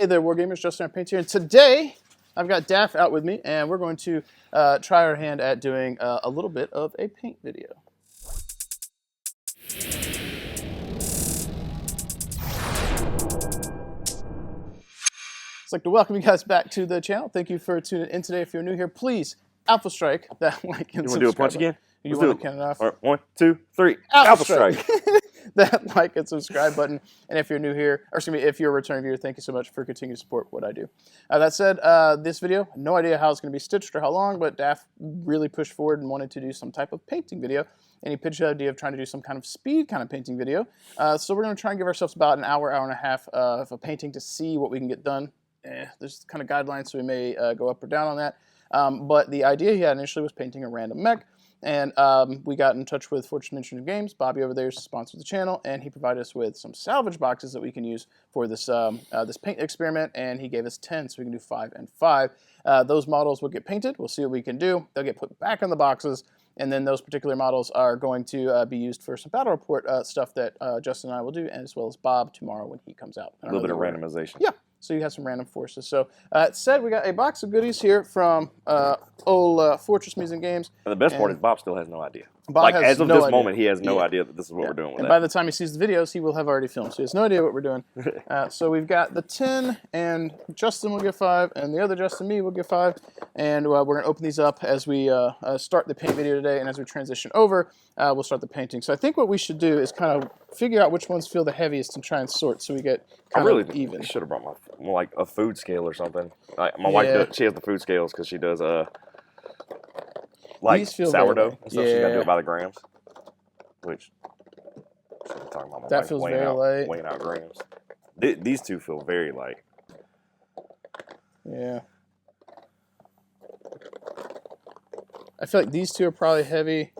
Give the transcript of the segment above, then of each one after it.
Hey there, Wargamers, Justin our Paints here, and today I've got Daff out with me, and we're going to try our hand at doing a little bit of a paint video. I'd like to welcome you guys back to the channel. Thank you for tuning in today. If you're new here, please Alpha Strike that like and subscribe. You want to do a punch again? You want to count it off? All right, 1, 2, 3. Alpha Strike. That like and subscribe button. And if you're new here, or excuse me, if you're a return viewer, thank you so much for continuing to support what I do. That said, this video, no idea how it's going to be stitched or how long, but Daff really pushed forward and wanted to do some type of painting video. And he pitched the idea of trying to do some kind of speed kind of painting video. So we're going to try and give ourselves about an hour, hour and a half of a painting to see what we can get done. There's kind of guidelines, so we may go up or down on that. But the idea he had initially was painting a random mech. And we got in touch with Fortune Dimension Games. Bobby over there sponsors the channel, and he provided us with some salvage boxes that we can use for this this paint experiment. And he gave us 10, so we can do 5 and 5. Those models will get painted. We'll see what we can do. They'll get put back in the boxes, and then those particular models are going to be used for some battle report stuff that Justin and I will do, as well as Bob tomorrow when he comes out. A little bit of randomization. Yeah. So you have some random forces. So it said we got a box of goodies here from old Fortress Music Games. And the best part is Bob still has no idea. Bob like, has as of no this idea. moment, he has no idea that this is what we're doing with And that. by the time he sees the videos, he will have already filmed. So he has no idea what we're doing. So we've got the 10, and Justin will get 5, and the other Justin, me, will get 5. And we're going to open these up as we start the paint video today, and as we transition over, we'll start the painting. So I think what we should do is kind of figure out which ones feel the heaviest and try and sort so we get kind of even. I should have brought more like a food scale or something. Like, my wife does, she has the food scales because she does like sourdough and stuff. She's got to do it by the grams. Which I'm talking about my that wife feels very light. Weighing out grams. These two feel very light. Yeah. I feel like these two are probably heavy.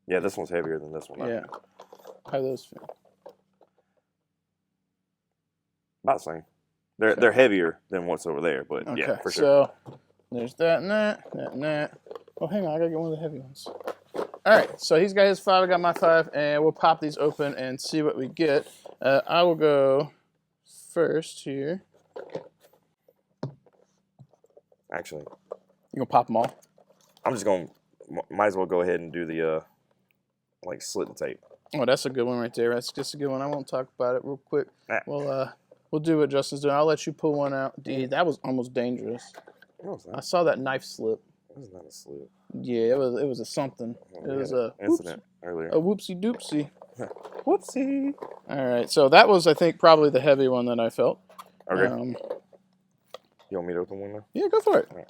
Yeah, this one's heavier than this one. Yeah. How do those feel? About the same. They're heavier than what's over there, but okay. yeah, for sure. So there's that and that, that and that. Oh, hang on, I gotta get one of the heavy ones. All right, so he's got his 5, I got my 5, and we'll pop these open and see what we get. I will go first here. Actually, You gonna pop them all? I'm just gonna might as well go ahead and do the like slit the tape. Oh, that's a good one right there. That's just a good one. I won't talk about it real quick. We'll do what Justin's doing. I'll let you pull one out. Dude, that was almost dangerous. I saw that knife slip. It was not a slip. Yeah, it was a something. It was a incident earlier. A whoopsie doopsie. Whoopsie. All right, so that was, I think, probably the heavy one that I felt. Okay. You want me to open one now? Yeah, go for it. Right.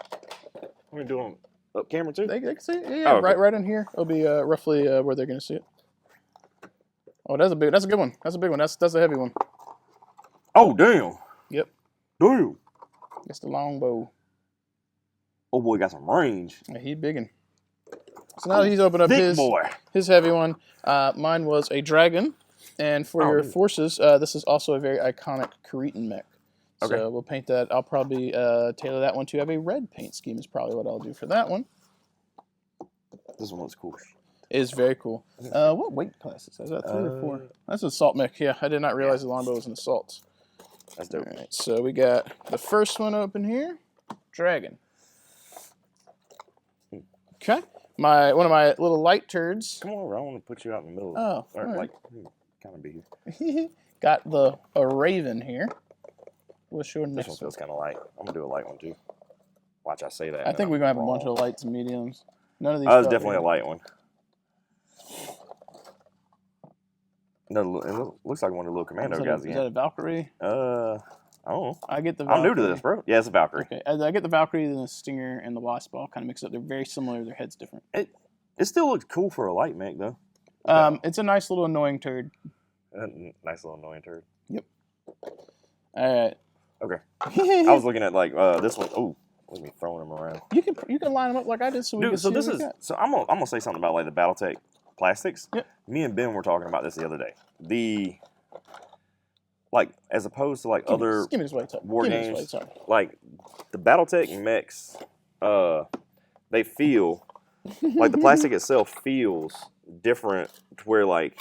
What are you doing? Up camera too? They can see it. Yeah, okay. right in here. It'll be roughly where they're gonna see it. Oh, that's a good one. That's a big one. That's a heavy one. Oh, damn. Yep. Damn. It's the longbow. Oh boy, got some range. Yeah, he's biggin'. So now he's opened up his heavy one. Mine was a dragon, and for your forces, this is also a very iconic Cretan mech. Okay. So we'll paint that. I'll probably tailor that one to have a red paint scheme is probably what I'll do for that one. This one looks cool. It is very cool. What weight class is that? Is that 3 or 4? That's an assault mech. Yeah, I did not realize the longbow was an assault. That's dope. All right, so we got the first one open here. Dragon. Okay. One of my little light turds. Come on, I want to put you out in the middle. Oh, or right. like kind of be here. Got a raven here. What's your next This one feels kind of light. I'm gonna do a light one too. Watch, I say that. I think we're gonna have a bunch of lights and mediums. None of these. Oh, it's definitely a light one. No, it looks like one of the little commando guys again. Is that a Valkyrie? I don't know. I get the Valkyrie. I'm new to this, bro. Yeah, it's a Valkyrie. Okay, I get the Valkyrie, then the Stinger, and the Wasp ball kind of mixed up. They're very similar. Their head's different. It still looks cool for a light mech, though. It's a nice little annoying turd. Nice little annoying turd. Yep. All right. Okay. I was looking at like this one. Oh, look at me throwing them around. You can line them up like I did, so we can see what we got. So I'm gonna say something about like the Battletech plastics. Yep. Me and Ben were talking about this the other day. Like as opposed to like other war games, like the Battletech mechs, they feel like the plastic itself feels different to where like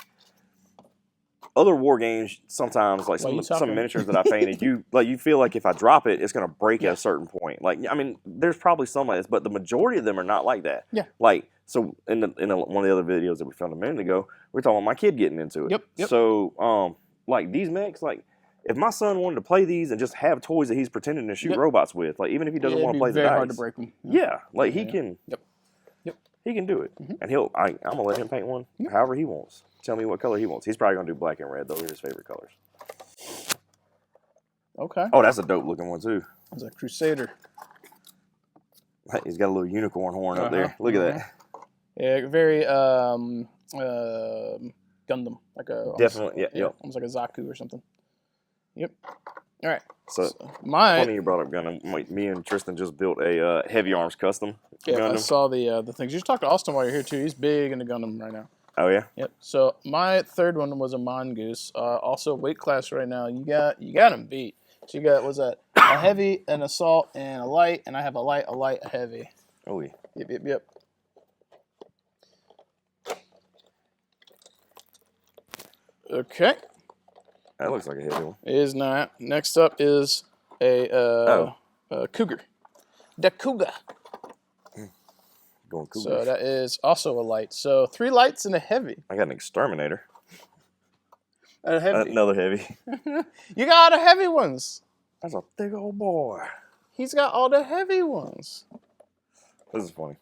other war games sometimes like some miniatures that I painted, you feel like if I drop it, it's gonna break at a certain point. Like I mean, there's probably some like this, but the majority of them are not like that. Yeah. Like so in one of the other videos that we filmed a minute ago, we are talking about my kid getting into it. Yep. So like these mechs, like if my son wanted to play these and just have toys that he's pretending to shoot robots with, like even if he doesn't want to play the dice, very hard to break them. Yeah, like he can. Yep. He can do it, and I'm gonna let him paint one however he wants. Tell me what color he wants. He's probably gonna do black and red. Those are his favorite colors. Okay. Oh, that's a dope looking one too. It's a Crusader. He's got a little unicorn horn up there. Look at that. Yeah, very Gundam, like a definitely almost like a Zaku or something. Yep. All right. So funny you brought up Gundam. Me and Tristan just built a heavy arms custom. Yeah, Gundam. I saw the things. You should talk to Austin while you're here too. He's big into Gundam right now. Oh yeah. Yep. So my third one was a Mongoose. Also weight class right now. You got him beat. So you got a heavy, an assault, and a light, and I have a light, a heavy. Oh yeah. Yep. Okay. That looks like a heavy one. It is not. Next up is a cougar. The cougar. Going cougar. So that is also a light. So 3 lights and a heavy. I got an exterminator. A heavy. Another heavy. You got all the heavy ones. That's a big old boy. He's got all the heavy ones. This is funny.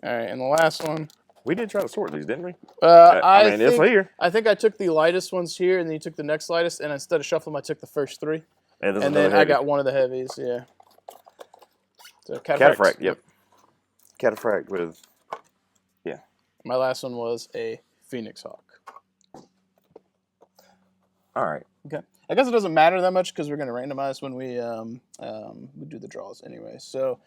All right, and the last one. We did try to sort these, didn't we? It's here. I think I took the lightest ones here, and then you took the next lightest, and instead of shuffling, I took the first 3. And then I got one of the heavies, yeah. So Cataphract, yep. Cataphract with, yeah. My last one was a Phoenix Hawk. All right. Okay. I guess it doesn't matter that much because we're going to randomize when we do the draws anyway. So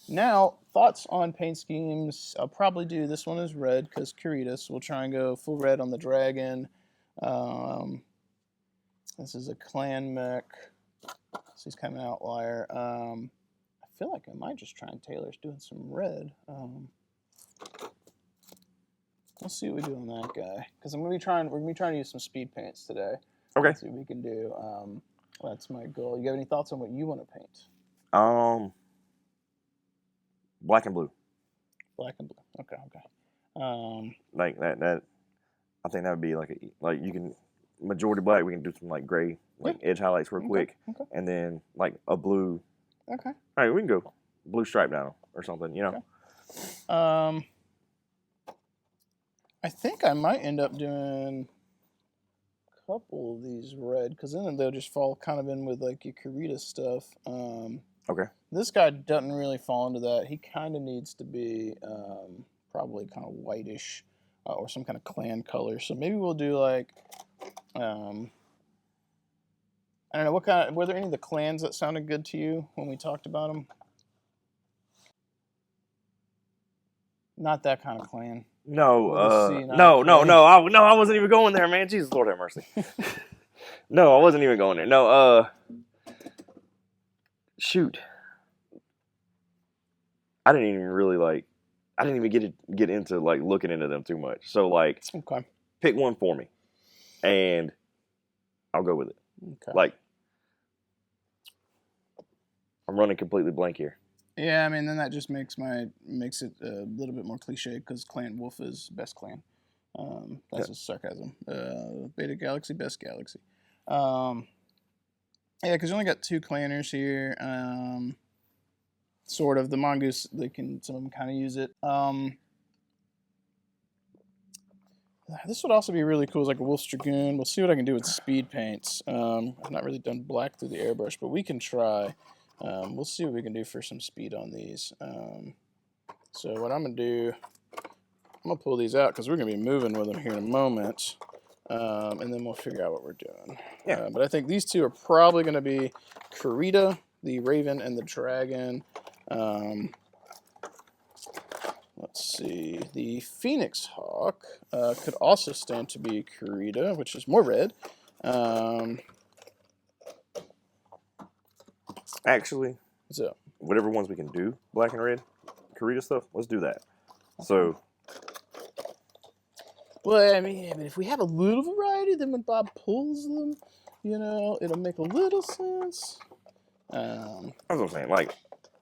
now, thoughts on paint schemes. I'll probably do this one as red because Curitas. We'll try and go full red on the dragon. This is a clan mech. So he's kind of an outlier. I feel like I might just try and tailor doing some red. We'll see what we do on that guy because we're gonna be trying to use some speed paints today. Okay. Let's see what we can do. That's my goal. You have any thoughts on what you want to paint? Black and blue. Black and blue. Okay. Like that. I think that would be like you can majority black. We can do some like gray, like edge highlights real quick, and then like a blue. Okay. All right, we can go blue stripe down or something. You know. Okay. I think I might end up doing a couple of these red because then they'll just fall kind of in with like your Kurita stuff. Okay. This guy doesn't really fall into that. He kind of needs to be probably kind of whitish or some kind of clan color. So maybe we'll do like, I don't know, were there any of the clans that sounded good to you when we talked about them? Not that kind of clan. No, I wasn't even going there, man. Jesus, Lord have mercy. No, I wasn't even going there. No, shoot. I didn't even get into like looking into them too much. So like, pick one for me, and I'll go with it. Okay. Like, I'm running completely blank here. Yeah, I mean, then that just makes it a little bit more cliche because Clan Wolf is best clan. That's a sarcasm. Beta Galaxy, best galaxy. Yeah, because you only got 2 clanners here. Sort of. The Mongoose, some of them kind of use it. This would also be really cool as like a Wolf's Dragoon. We'll see what I can do with speed paints. I've not really done black through the airbrush, but we can try. We'll see what we can do for some speed on these. So what I'm going to do, I'm going to pull these out because we're going to be moving with them here in a moment. And then we'll figure out what we're doing. Yeah. But I think these 2 are probably going to be Kurita, the Raven, and the Dragon. Let's see. The Phoenix Hawk could also stand to be Kurita, which is more red. Actually, so whatever ones we can do, black and red, Kurita stuff, let's do that. So Well, I mean, if we have a little variety, then when Bob pulls them, you know, it'll make a little sense. That's what I'm saying. Like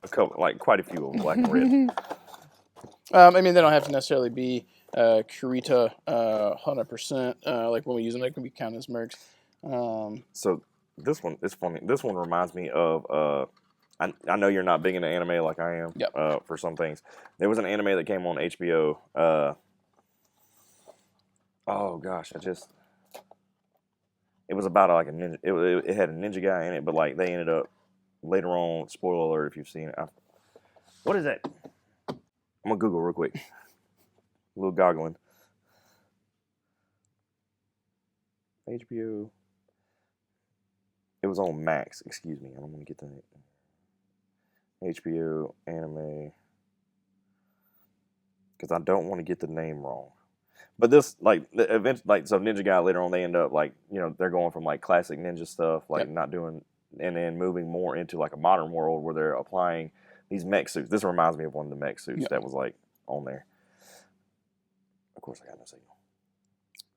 a couple, like quite a few of them, black and red. I mean, they don't have to necessarily be Kurita 100%. Like when we use them, they can be counted as mercs. So this one is funny. This one reminds me of. I know you're not big into anime like I am. Yep. For some things, there was an anime that came on HBO. Oh gosh, it was about like a ninja. It had a ninja guy in it, but like they ended up later on. Spoiler alert if you've seen it. What is that? I'm gonna Google real quick. A little goggling. HBO. It was on Max. Excuse me. I'm gonna get the HBO anime because I don't want to get the name wrong. But this, like, the event, like, so Ninja Guy later on, they end up, like, you know, they're going from, like, classic ninja stuff, like, not doing, and then moving more into, like, a modern world where they're applying these mech suits. This reminds me of one of the mech suits that was, like, on there. Of course, I got no signal.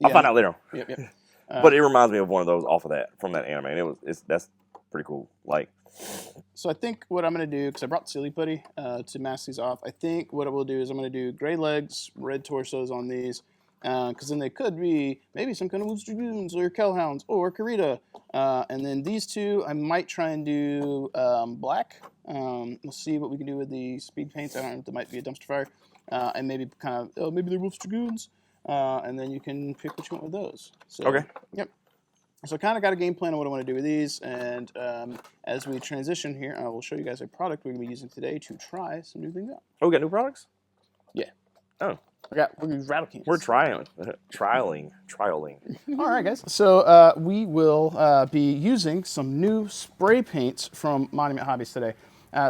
I'll find out later on. Yep. But it reminds me of one of those from that anime, and that's pretty cool. Like, so I think what I'm gonna do, because I brought Silly Putty to mask these off. I think what I will do is I'm gonna do gray legs, red torsos on these, because then they could be maybe some kind of Wolves Dragoons or Kellhounds or Kurita, and then these two I might try and do black. We'll see what we can do with the speed paints. I don't know if there might be a dumpster fire, and maybe kind of maybe they're Wolves Dragoons, and then you can pick what you want with those. So, okay. Yep. So I kind of got a game plan on what I want to do with these, and as we transition here, I will show you guys a product we're going to be using today to try some new things out. Oh, we got new products? Yeah. Oh. We're rattle cans. We're trialing. All right, guys. So we will be using some new spray paints from Monument Hobbies today.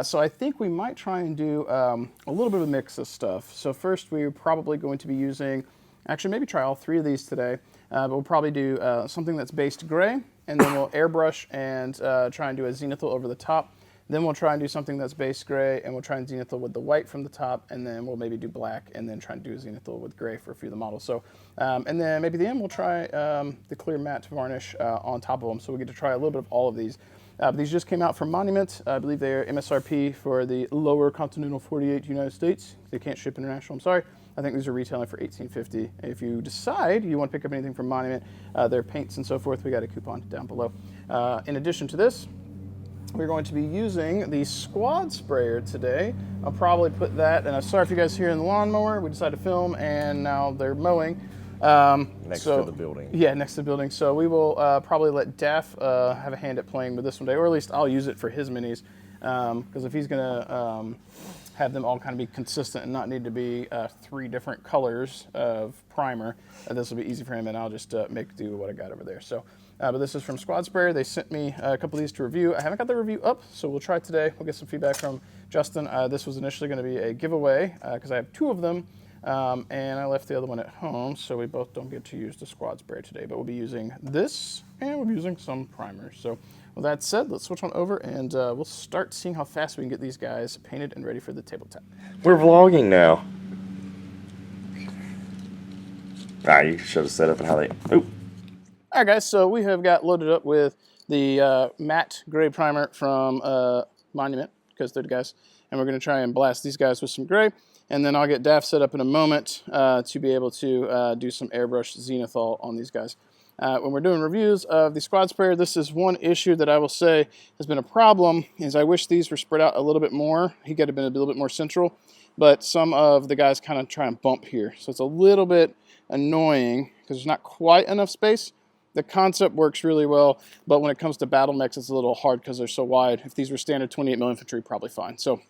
So I think we might try and do a little bit of a mix of stuff. So first, we're probably going to be using, actually maybe try all three of these today. But we'll probably do something that's based gray, and then we'll airbrush and try and do a zenithal over the top. Then we'll try and do something that's based gray, and we'll try and zenithal with the white from the top, and then we'll maybe do black, and then try and do a zenithal with gray for a few of the models. So, and then maybe at the end we'll try the clear matte varnish on top of them, so we get to try a little bit of all of these. These just came out from Monument. I believe they are MSRP for the lower continental 48 United States. They can't ship international, I'm sorry. I think these are retailing for $18.50. If you decide you want to pick up anything from Monument, their paints and so forth, we got a coupon down below. In addition to this, we're going to be using the squad sprayer today. I'll probably put that, and I'm sorry if you guys hear in the lawnmower, we decided to film and now they're mowing. Next to the building. Yeah, next to the building. So we will probably let Daff have a hand at playing with this one day, or at least I'll use it for his minis. Because if he's gonna have them all kind of be consistent and not need to be 3 different colors of primer, this will be easy for him, and I'll just make do what I got over there. So, but this is from Squad Sprayer. They sent me a couple of these to review. I haven't got the review up, so we'll try it today. We'll get some feedback from Justin. This was initially going to be a giveaway because I have 2 of them, and I left the other one at home, so we both don't get to use the Squad Sprayer today. But we'll be using this, and we'll be using some primers. So, with that said, let's switch on over, and we'll start seeing how fast we can get these guys painted and ready for the tabletop. We're vlogging now. You should have set up and how they... Ooh. All right, guys, so we have got loaded up with the matte gray primer from Monument, because they're the guys, and we're going to try and blast these guys with some gray, and then I'll get Daff set up in a moment to be able to do some airbrush zenithal on these guys. When we're doing reviews of the Squad Sprayer, this is one issue that I will say has been a problem, is I wish these were spread out a little bit more. He could have been a little bit more central, but some of the guys kind of try and bump here. So it's a little bit annoying because there's not quite enough space. The concept works really well, but when it comes to battle mechs, it's a little hard because they're so wide. If these were standard 28mm infantry, probably fine. So,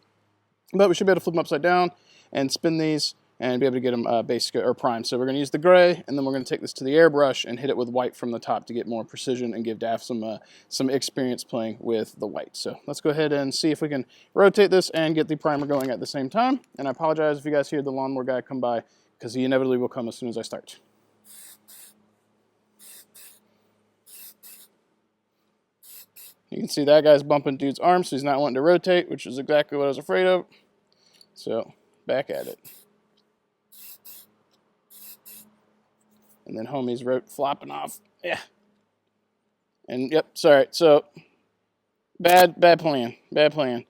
but we should be able to flip them upside down and spin these and be able to get them basic or prime. So we're going to use the gray, and then we're going to take this to the airbrush and hit it with white from the top to get more precision and give Daff some experience playing with the white. So let's go ahead and see if we can rotate this and get the primer going at the same time. And I apologize if you guys hear the lawnmower guy come by, because he inevitably will come as soon as I start. You can see that guy's bumping dude's arm, so he's not wanting to rotate, which is exactly what I was afraid of. So back at it. And then homie's flopping off. Yeah. And yep, sorry. So bad plan. Bad plan.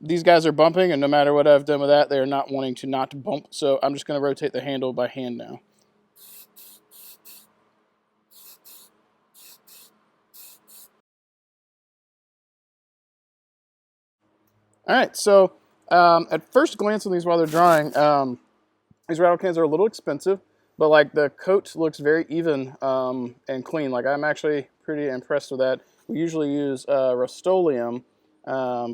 These guys are bumping, and no matter what I've done with that, they're not wanting to not bump. So I'm just going to rotate the handle by hand now. All right, so at first glance on these while they're drying, these rattle cans are a little expensive, but like the coat looks very even and clean. Like I'm actually pretty impressed with that. We usually use Rust-Oleum,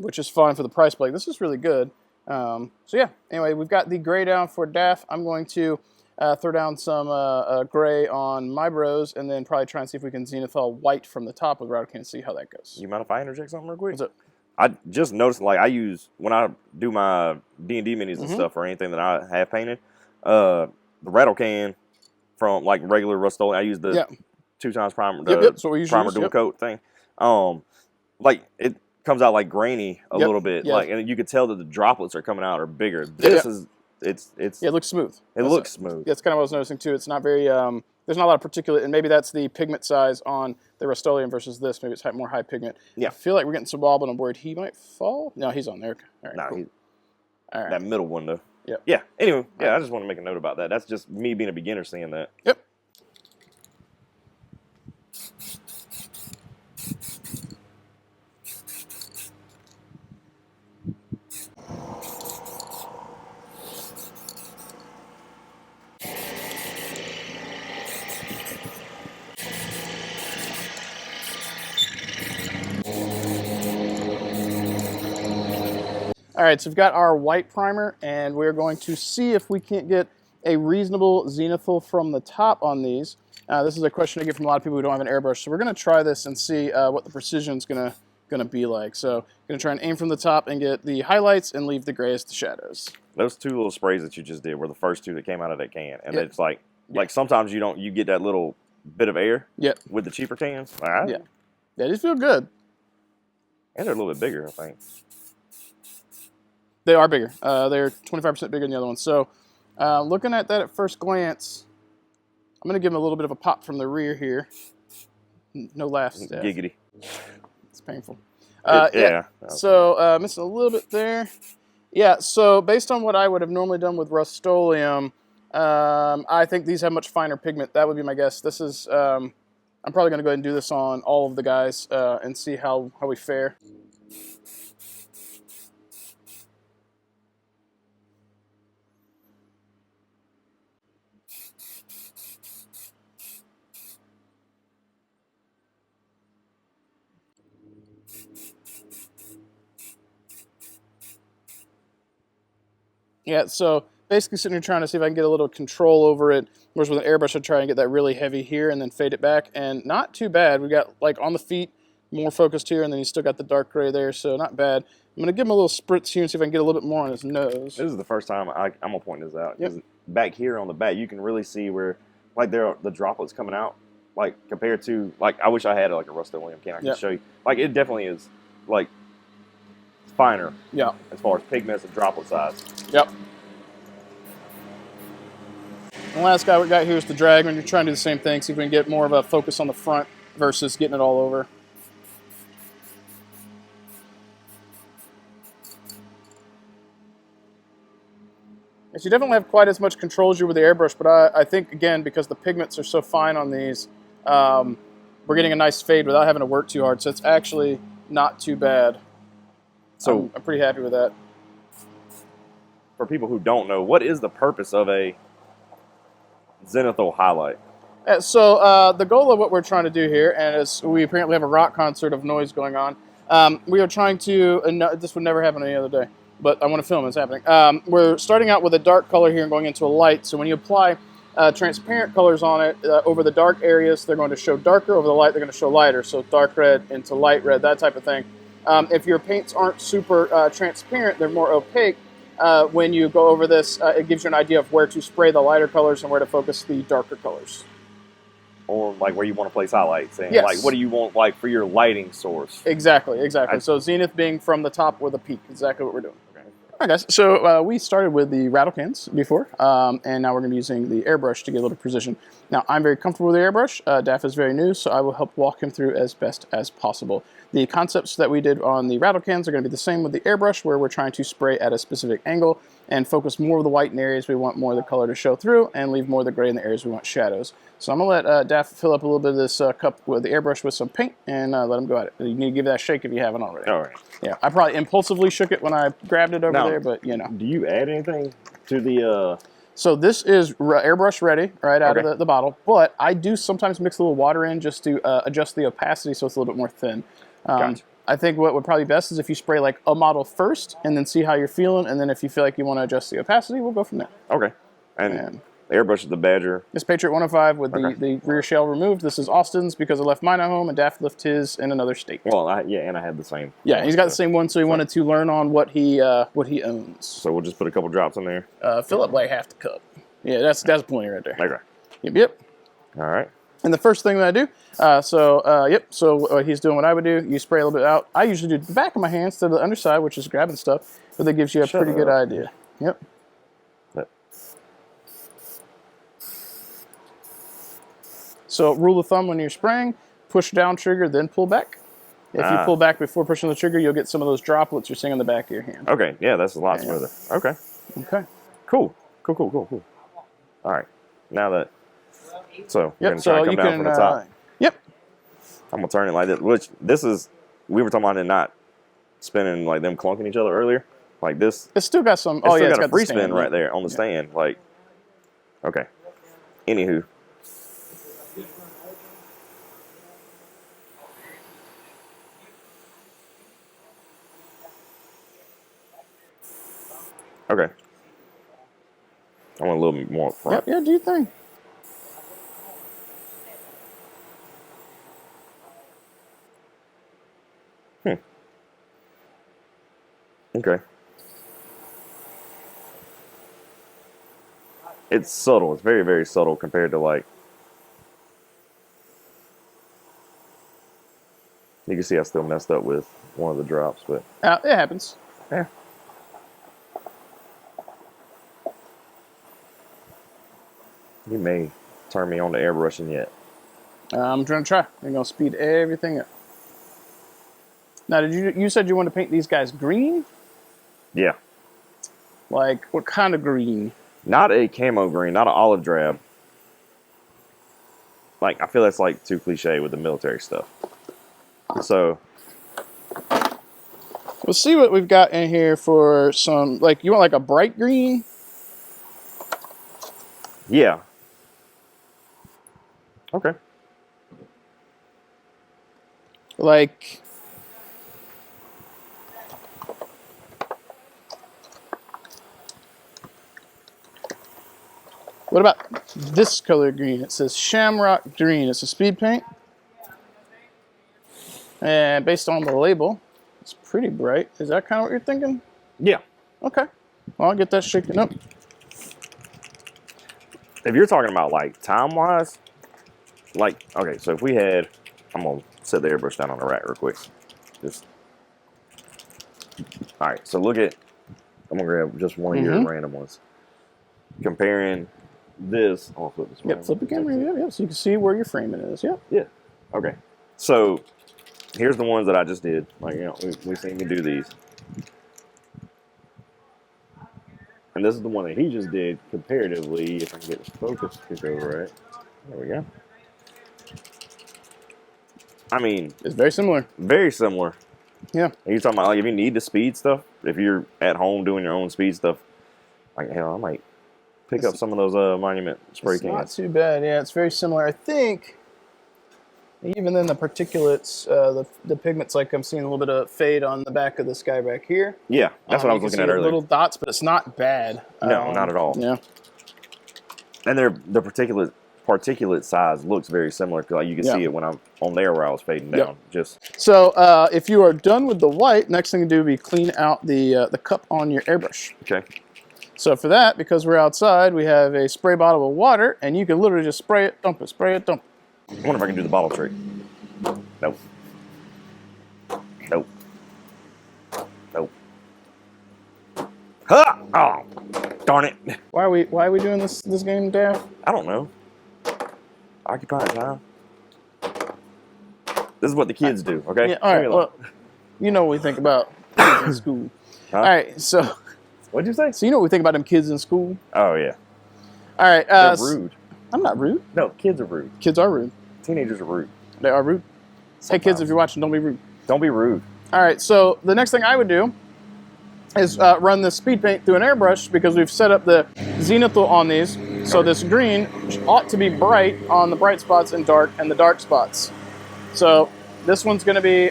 which is fine for the price, but like, this is really good. So yeah, anyway, we've got the gray down for Daff. I'm going to throw down some gray on my bros, and then probably try and see if we can zenithal white from the top with rattle can and see how that goes. You mind if I interject something real quick? What's up? I just noticed, like, I use, when I do my D&D minis and stuff, or anything that I have painted, the rattle can from, like, regular Rust-Oleum, I use the 2x primer, the primer dual coat thing. Like, it comes out, like, grainy a little bit, like, and you could tell that the droplets are coming out are bigger. This is, it's... Yeah, it looks smooth. It looks smooth. That's kind of what I was noticing, too. It's not very... there's not a lot of particulate, and maybe that's the pigment size on the Rust-Oleum versus this. Maybe it's more high pigment. Yeah. I feel like we're getting some wobble, and I'm worried he might fall. No, he's on there. All right, cool. All right. That middle one, though. Yep. Yeah. Anyway, I just want to make a note about that. That's just me being a beginner seeing that. Yep. All right, so we've got our white primer, and we're going to see if we can't get a reasonable zenithal from the top on these. This is a question I get from a lot of people who don't have an airbrush, so we're going to try this and see what the precision is going to be like. So I'm going to try and aim from the top and get the highlights and leave the gray as the shadows. Those two little sprays that you just did were the first two that came out of that can, and it's like sometimes you get that little bit of air with the cheaper tans. Yeah, these feel good. And they're a little bit bigger, I think. They are bigger. They're 25% bigger than the other ones. So looking at that at first glance, I'm going to give them a little bit of a pop from the rear here. No laughs. Giggity. It's painful. Yeah. So missing a little bit there. Yeah, so based on what I would have normally done with Rust-Oleum, I think these have much finer pigment. That would be my guess. This is, I'm probably going to go ahead and do this on all of the guys and see how we fare. Yeah, so basically sitting here trying to see if I can get a little control over it. Whereas with an airbrush, I'd try and get that really heavy here and then fade it back. And not too bad. We got, like, on the feet, more focused here, and then you still got the dark gray there, so not bad. I'm going to give him a little spritz here and see if I can get a little bit more on his nose. This is the first time I'm going to point this out. Yep. Back here on the back, you can really see where, like, there are the droplets coming out, like, compared to, like, I wish I had, like, a Rust-Oleum can. I can show you. Like, it definitely is, like, finer. Yeah. As far as pigments and droplet size. Yep. The last guy we got here is the drag. When you're trying to do the same thing, see if we can get more of a focus on the front versus getting it all over. Yes, you definitely have quite as much control as you with the airbrush, but I think, again, because the pigments are so fine on these, we're getting a nice fade without having to work too hard, so it's actually not too bad. So I'm pretty happy with that. For people who don't know, what is the purpose of a zenithal highlight? So the goal of what we're trying to do here, and as we apparently have a rock concert of noise going on, we are trying to, this would never happen any other day, but I want to film it's happening. We're starting out with a dark color here and going into a light, so when you apply transparent colors on it, over the dark areas, they're going to show darker, over the light, they're going to show lighter, so dark red into light red, that type of thing. If your paints aren't super transparent, they're more opaque, when you go over this, it gives you an idea of where to spray the lighter colors and where to focus the darker colors. Or like where you want to place highlights, and like what do you want like for your lighting source? Exactly. So zenith being from the top with a peak, exactly what we're doing. All right, guys. So we started with the rattle cans before, and now we're going to be using the airbrush to get a little precision. Now, I'm very comfortable with the airbrush. Daff is very new, so I will help walk him through as best as possible. The concepts that we did on the rattle cans are going to be the same with the airbrush, where we're trying to spray at a specific angle and focus more of the white in areas we want more of the color to show through, and leave more of the gray in the areas we want shadows. So I'm going to let Daff fill up a little bit of this cup with the airbrush with some paint, and let him go at it. You need to give that a shake if you haven't already. All right. Yeah, I probably impulsively shook it when I grabbed it over there, but you know. Do you add anything to the? So this is airbrush ready right out of the bottle, but I do sometimes mix a little water in just to adjust the opacity so it's a little bit more thin. Gotcha. I think what would probably be best is if you spray like a model first and then see how you're feeling, and then if you feel like you want to adjust the opacity, we'll go from there. Okay. And airbrush is the Badger. It's Patriot 105 with the rear shell removed. This is Austin's because I left mine at home and Daff left his in another state. Well, and I had the same. Yeah, he's got the same one, so he wanted to learn on what he owns. So we'll just put a couple drops in there. Fill up like half the cup. Yeah, that's plenty right there. Okay. Yep. All right. And the first thing that I do, so he's doing what I would do. You spray a little bit out. I usually do the back of my hand instead of the underside, which is grabbing stuff, but that gives you a pretty good idea. Yep. So rule of thumb when you're spraying, push down trigger, then pull back. If you pull back before pushing the trigger, you'll get some of those droplets you're seeing on the back of your hand. Okay, yeah, that's a lot smoother. Okay. Okay. Cool. All right. Now that, so we're going to try to come down from the top. Yep. I'm going to turn it like this, which this is, we were talking about it not spinning like them clunking each other earlier. Like this. It's still got some, it's got a free spin right there on the stand. Like, okay. Anywho. Okay. I want a little bit more up front. Yeah, do your thing. Okay. It's subtle. It's very, very subtle compared to like. You can see I still messed up with one of the drops, but. It happens. Yeah. You may turn me on to airbrushing yet. I'm trying to try. I'm going to speed everything up. Now, you said you wanted to paint these guys green? Yeah. Like, what kind of green? Not a camo green, not an olive drab. Like, I feel that's like too cliche with the military stuff. So. We'll see what we've got in here for some, like, you want like a bright green? Yeah. Okay. Like, what about this color green? It says Shamrock Green. It's a speed paint. And based on the label, it's pretty bright. Is that kind of what you're thinking? Yeah. Okay. Well, I'll get that shaken up. If you're talking about like time-wise, like, okay, so if we had, I'm going to set the airbrush down on the rack real quick. Just, all right, so look at, I'm going to grab just one of your random ones. Comparing this, I'll flip this one. Yep, flip the camera, yeah, so you can see where your framing is, yeah. Yeah, okay. So here's the ones that I just did. Like, you know, we've seen me do these. And this is the one that he just did comparatively, if I can get the focus to go right. There we go. I mean, it's very similar. Very similar. Yeah. And you're talking about like if you need the speed stuff, if you're at home doing your own speed stuff, like hell, I might pick up some of those Monument spray cans. Not too bad. Yeah, it's very similar. I think even then the particulates, the pigments, like I'm seeing a little bit of fade on the back of this guy back here. Yeah, that's what I was looking at earlier. Little dots, but it's not bad. No, not at all. Yeah. And the particulate size looks very similar. Like you can see it when I'm on there where I was fading down. Just so if you are done with the white, next thing to do would be clean out the cup on your airbrush. Okay. So for that, because we're outside, we have a spray bottle of water, and you can literally just spray it, dump it, spray it, dump it. I wonder if I can do the bottle trick. Nope. Nope. Nope. Huh! Oh, darn it. Why are we doing this game, Daff? I don't know. Occupying time. This is what the kids do, okay? Yeah, all right. Well, you know what we think about kids in school. Huh? All right, so... What'd you say? So you know what we think about them kids in school? Oh, yeah. All right. They're rude. I'm not rude. No, kids are rude. Kids are rude. Teenagers are rude. They are rude. Sometimes. Hey, kids, if you're watching, don't be rude. Don't be rude. All right, so the next thing I would do is run this speed paint through an airbrush because we've set up the zenithal on these. So this green ought to be bright on the bright spots and dark and the dark spots. So this one's going to be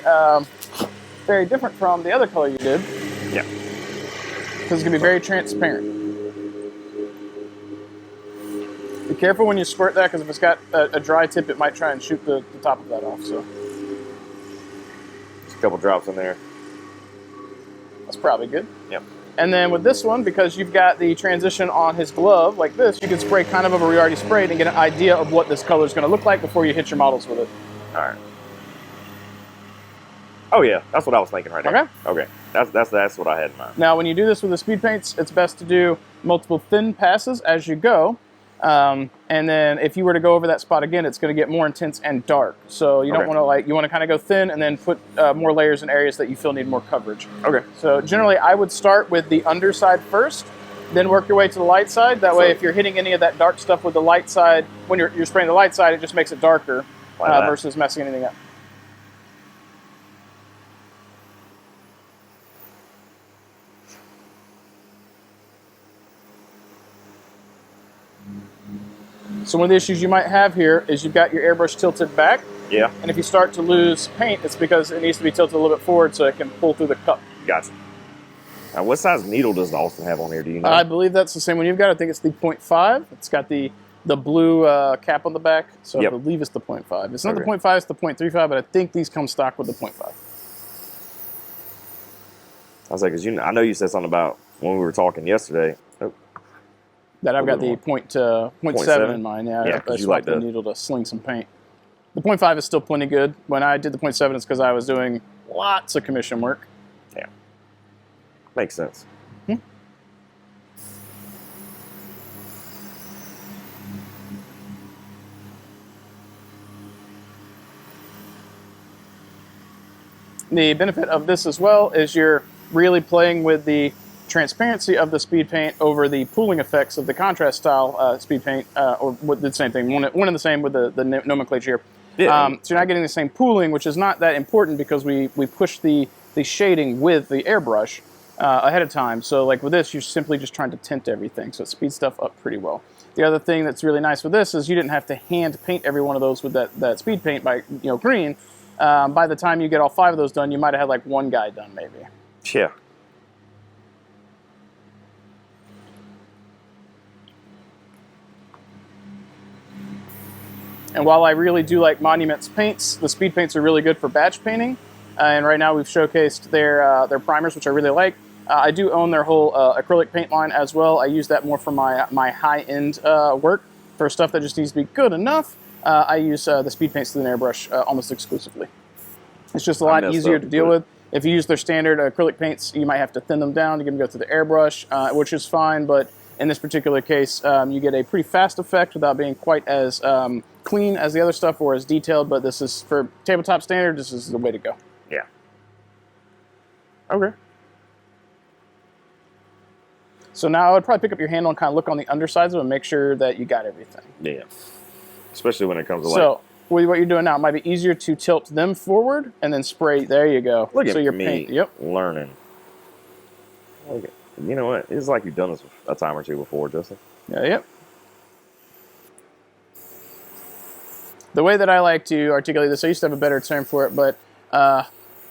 very different from the other color you did. Yeah. Because it's going to be very transparent. Be careful when you squirt that because if it's got a dry tip, it might try and shoot the top of that off. So just a couple drops in there. That's probably good. Yep. And then with this one, because you've got the transition on his glove like this, you can spray kind of where you already sprayed and get an idea of what this color is going to look like before you hit your models with it. All right. Oh yeah, that's what I was thinking right now. Okay. That's what I had in mind. Now, when you do this with the speed paints, it's best to do multiple thin passes as you go. And then if you were to go over that spot again, it's going to get more intense and dark. So you don't want to you want to kind of go thin and then put more layers in areas that you feel need more coverage. Okay. So generally, I would start with the underside first, then work your way to the light side. That way, if you're hitting any of that dark stuff with the light side, when you're spraying the light side, it just makes it darker versus messing anything up. So one of the issues you might have here is you've got your airbrush tilted back. Yeah. And if you start to lose paint, it's because it needs to be tilted a little bit forward so it can pull through the cup. Gotcha. Now, what size needle does Austin have on here? Do you know? I believe that's the same one you've got. I think it's the 0.5. It's got the blue cap on the back, so I believe it's the 0.5. It's not the 0.5, it's the 0.35, but I think these come stock with the 0.5. I was like, because I know you said something about when we were talking yesterday. That I've got the 0.7 in mine. Yeah, I just like the needle to sling some paint. The 0.5 is still plenty good. When I did the 0.7, it's because I was doing lots of commission work. Yeah. Makes sense. The benefit of this as well is you're really playing with the transparency of the speed paint over the pooling effects of the contrast style speed paint, or the same thing, one and the same with the nomenclature. Yeah. So you're not getting the same pooling, which is not that important because we push the shading with the airbrush ahead of time. So like with this, you're simply just trying to tint everything, so it speeds stuff up pretty well. The other thing that's really nice with this is you didn't have to hand paint every one of those with that speed paint by green. By the time you get all 5 of those done, you might have had like one guy done maybe. Yeah. And while I really do like Monument's paints, the speed paints are really good for batch painting. And right now we've showcased their primers, which I really like. I do own their whole acrylic paint line as well. I use that more for my high-end work. For stuff that just needs to be good enough, I use the speed paints through an airbrush almost exclusively. It's just a lot easier to deal with. If you use their standard acrylic paints, you might have to thin them down to get them to go through the airbrush, which is fine, but in this particular case, you get a pretty fast effect without being quite as clean as the other stuff or as detailed, but this is, for tabletop standard, this is the way to go. Yeah. Okay. So now I would probably pick up your handle and kind of look on the undersides of it and make sure that you got everything. Yeah. Especially when it comes to So with what you're doing now, it might be easier to tilt them forward and then spray. There you go. Look at your me paint, learning. Look at, you know what? It's like you've done this a time or two before, Justin. Yeah, yep. The way that I like to articulate this, I used to have a better term for it, but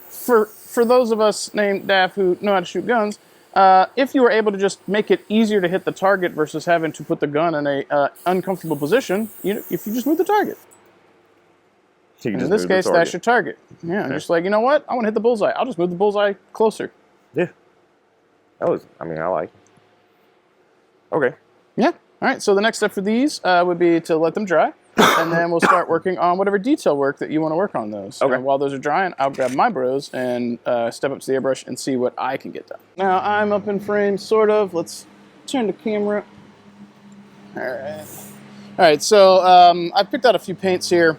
for those of us named Daff who know how to shoot guns, if you were able to just make it easier to hit the target versus having to put the gun in a uncomfortable position, if you just move the target. In this case, that's your target. Yeah, just like, you know what? I want to hit the bullseye. I'll just move the bullseye closer. Yeah. I like it. Okay. Yeah. All right, so the next step for these would be to let them dry. and then we'll start working on whatever detail work that you want to work on those. Okay. And while those are drying, I'll grab my bros and step up to the airbrush and see what I can get done. Now I'm up in frame, sort of. Let's turn the camera. All right. All right, so I picked out a few paints here.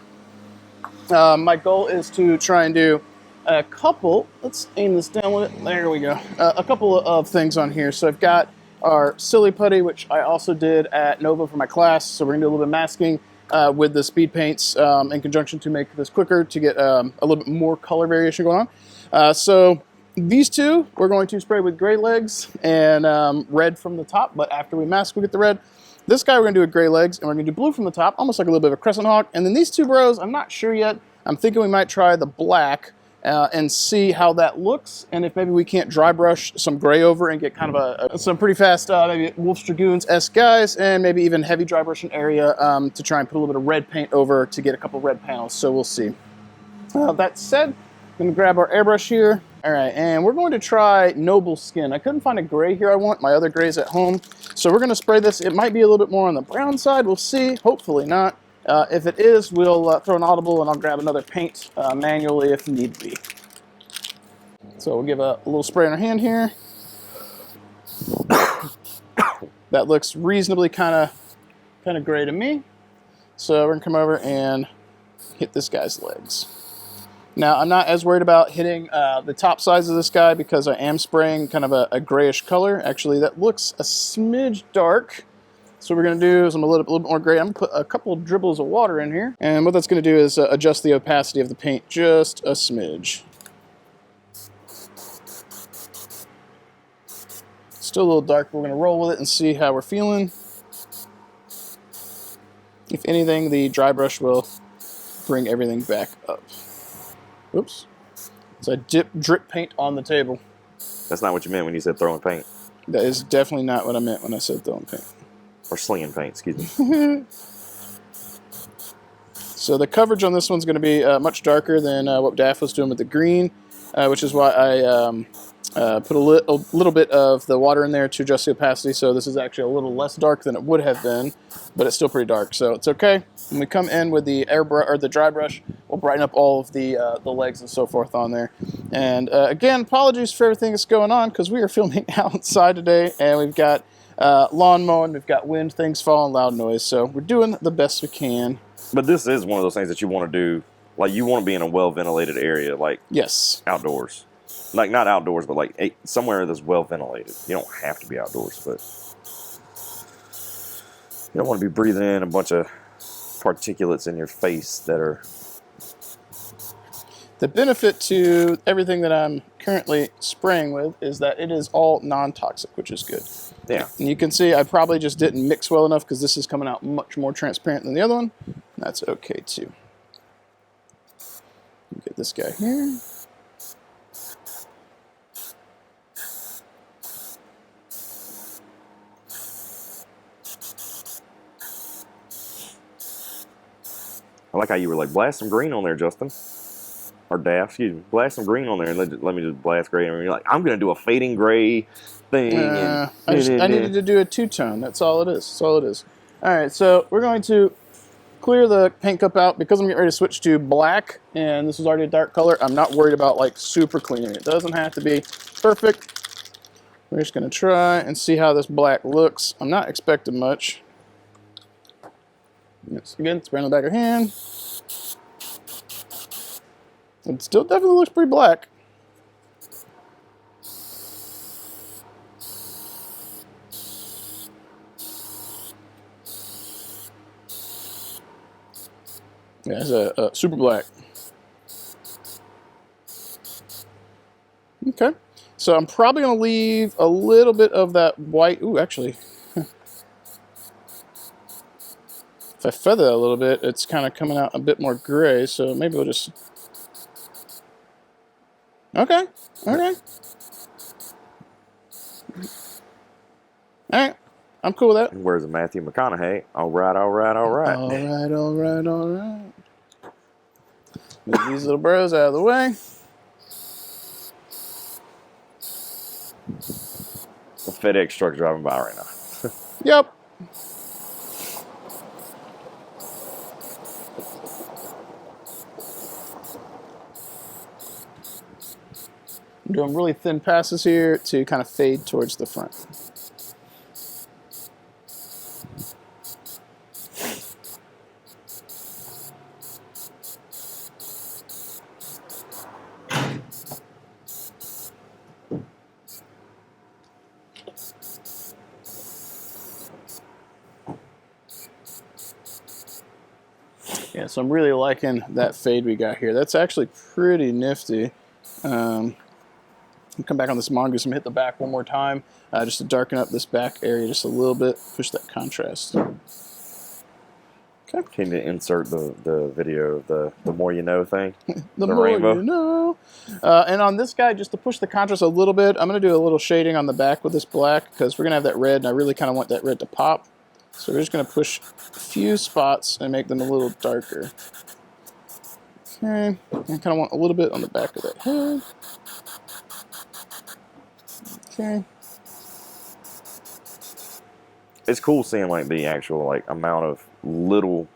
My goal is to try and do a couple, let's aim this down with it, there we go. A couple of things on here. So I've got our silly putty, which I also did at Nova for my class. So we're gonna do a little bit of masking with the speed paints in conjunction to make this quicker, to get a little bit more color variation going on. So these two, we're going to spray with gray legs and red from the top, but after we mask, we'll get the red. This guy, we're gonna do a gray legs, and we're gonna do blue from the top, almost like a little bit of a crescent hawk. And then these two bros, I'm not sure yet. I'm thinking we might try the black and see how that looks, and if maybe we can't dry brush some gray over and get kind of some pretty fast, maybe Wolf's Dragoons-esque guys, and maybe even heavy dry brushing area to try and put a little bit of red paint over to get a couple red panels, so we'll see. That said, I'm gonna grab our airbrush here. All right, and we're going to try Noble Skin. I couldn't find a gray here I want. My other gray's at home. So we're gonna spray this. It might be a little bit more on the brown side. We'll see, hopefully not. If it is, we'll throw an audible and I'll grab another paint manually if need be. So we'll give a little spray in our hand here. That looks reasonably kind of gray to me. So we're gonna come over and hit this guy's legs. Now, I'm not as worried about hitting the top sides of this guy because I am spraying kind of a grayish color. Actually, that looks a smidge dark. So what we're going to do is I'm a little bit more gray. I'm going to put a couple of dribbles of water in here. And what that's going to do is adjust the opacity of the paint just a smidge. Still a little dark. We're going to roll with it and see how we're feeling. If anything, the dry brush will bring everything back up. Oops. So I drip paint on the table. That's not what you meant when you said throwing paint. That is definitely not what I meant when I said throwing paint. Or slinging paint, excuse me. So the coverage on this one's going to be much darker than what Daff was doing with the green, which is why I put a little bit of the water in there to adjust the opacity. So this is actually a little less dark than it would have been, but it's still pretty dark, so it's okay. When we come in with the airbrush or the dry brush, we'll brighten up all of the legs and so forth on there. And again, apologies for everything that's going on because we are filming outside today, and we've got lawn mowing, we've got wind, things falling, loud noise. So we're doing the best we can. But this is one of those things that you want to do. Like, you want to be in a well-ventilated area, like yes, outdoors. Like, not outdoors, but like somewhere that's well-ventilated. You don't have to be outdoors, but you don't want to be breathing in a bunch of particulates in your face that are... The benefit to everything that I'm currently spraying with is that it is all non-toxic, which is good. Yeah. And you can see I probably just didn't mix well enough because this is coming out much more transparent than the other one. That's okay too. Get this guy here. I like how you were like, blast some green on there, Justin. Or Daff, excuse me. Blast some green on there and let me just blast gray. And you're like, I'm going to do a fading gray thing. I needed to do a two-tone. That's all it is. That's all it is. All right, so we're going to clear the paint cup out because I'm getting ready to switch to black. And this is already a dark color. I'm not worried about like super cleaning. It doesn't have to be perfect. We're just going to try and see how this black looks. I'm not expecting much. Yes, again, spray on the back of your hand. It still definitely looks pretty black. Yeah, it's a super black. Okay, so I'm probably going to leave a little bit of that white. Ooh, actually, if I feather that a little bit, it's kind of coming out a bit more gray, so maybe we'll just... Okay, okay. All right, I'm cool with that. Where's Matthew McConaughey? All right, all right, all right. All right, all right, all right. Move these little bros out of the way. A FedEx truck driving by right now. Yep. I'm doing really thin passes here to kind of fade towards the front. Yeah, so I'm really liking that fade we got here. That's actually pretty nifty. I'll come back on this mongoose and hit the back one more time, just to darken up this back area just a little bit, push that contrast. Okay. Can you insert the video, the more you know thing? The more rainbow. You know. And on this guy, just to push the contrast a little bit, I'm going to do a little shading on the back with this black, because we're going to have that red, and I really kind of want that red to pop. So we're just going to push a few spots and make them a little darker. Okay, I kind of want a little bit on the back of that head. Okay. It's cool seeing like the actual like amount of little,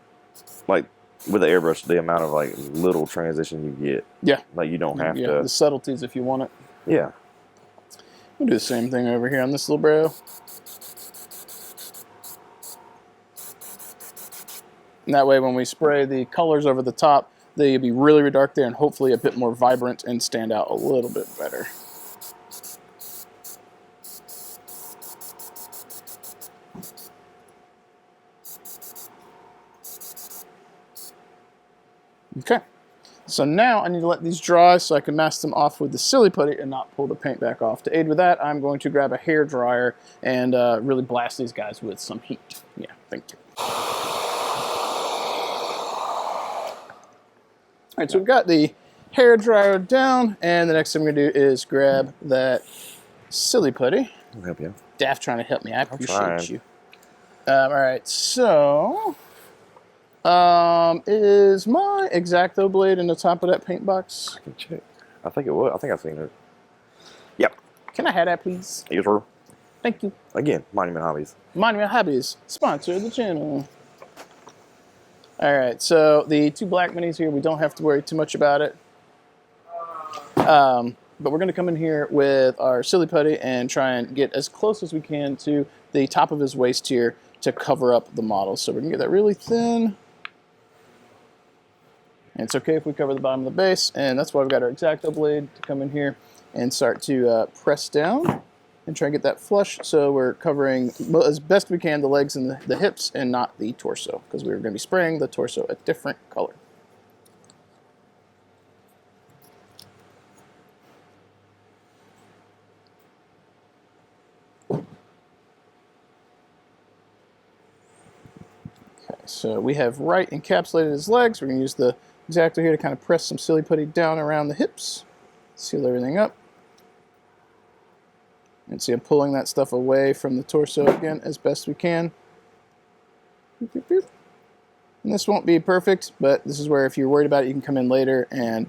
like with the airbrush, the amount of like little transition you get. Yeah. Like you don't have to. The subtleties if you want it. Yeah. We'll do the same thing over here on this little bro. And that way when we spray the colors over the top, they'll be really, really dark there and hopefully a bit more vibrant and stand out a little bit better. Okay, so now I need to let these dry so I can mask them off with the silly putty and not pull the paint back off. To aid with that, I'm going to grab a hair dryer and really blast these guys with some heat. Yeah, thank you. All right, so we've got the hair dryer down, and the next thing we're gonna do is grab that silly putty. I'll help you. Daff trying to help me. I appreciate you. All right, so is my X-Acto blade in the top of that paint box? I can check. I think it was. I think I've seen it. Yep. Can I have that, please? Yes, sir. Thank you. Again, Monument Hobbies. Monument Hobbies, sponsor of the channel. All right, so the two black minis here, we don't have to worry too much about it. But we're going to come in here with our silly putty and try and get as close as we can to the top of his waist here to cover up the model. So we're going to get that really thin. And it's okay if we cover the bottom of the base, and that's why we've got our X-Acto blade to come in here and start to press down and try and get that flush, so we're covering, well, as best we can, the legs and the hips and not the torso, because we're going to be spraying the torso a different color. Okay, so we have right encapsulated his legs. We're going to use the X-Acto here to kind of press some silly putty down around the hips, seal everything up. And see, I'm pulling that stuff away from the torso again as best we can. And this won't be perfect, but this is where if you're worried about it, you can come in later and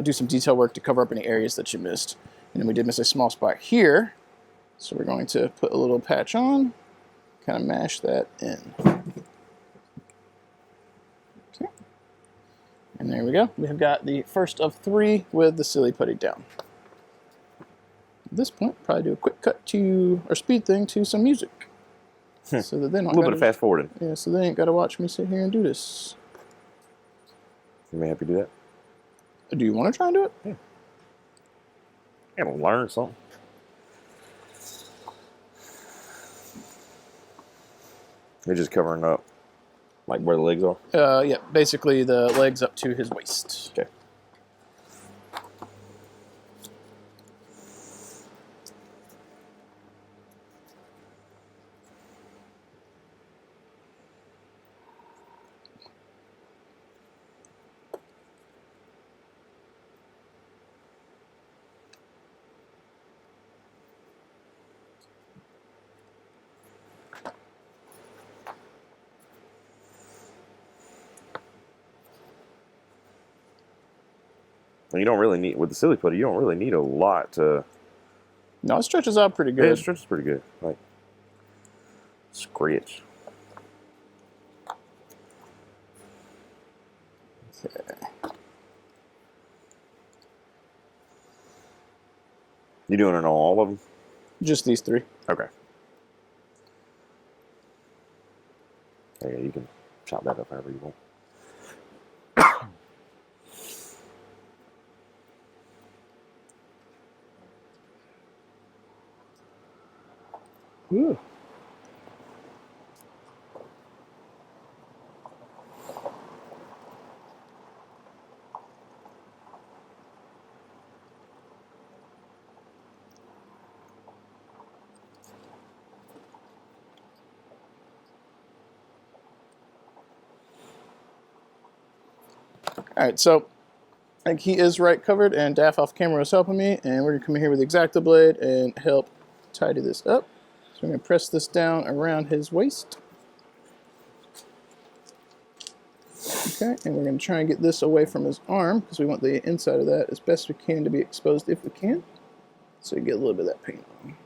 do some detail work to cover up any areas that you missed. And then we did miss a small spot here, so we're going to put a little patch on, kind of mash that in. Okay. And there we go. We have got the first of 3 with the silly putty down. At this point, probably do a quick cut to, or speed thing to some music. So that they don't a little bit of fast forwarding. Yeah, so they ain't got to watch me sit here and do this. You may have to do that. Do you want to try and do it? Yeah. I gotta learn something. They're just covering up, like where the legs are? Yeah, basically the legs up to his waist. Okay. You don't really need, with the silly putty, you don't really need a lot to... No, it stretches out pretty good. Yeah, it stretches pretty good. Like, scratch. Okay. You doing it on all of them? Just these 3. Okay. Yeah, you can chop that up however you want. Ooh. All right, so I think he is right covered, and Daff off camera is helping me, and we're gonna come in here with the X-Acto blade and help tidy this up. So I'm gonna press this down around his waist. Okay, and we're gonna try and get this away from his arm because we want the inside of that as best we can to be exposed if we can. So you get a little bit of that paint on.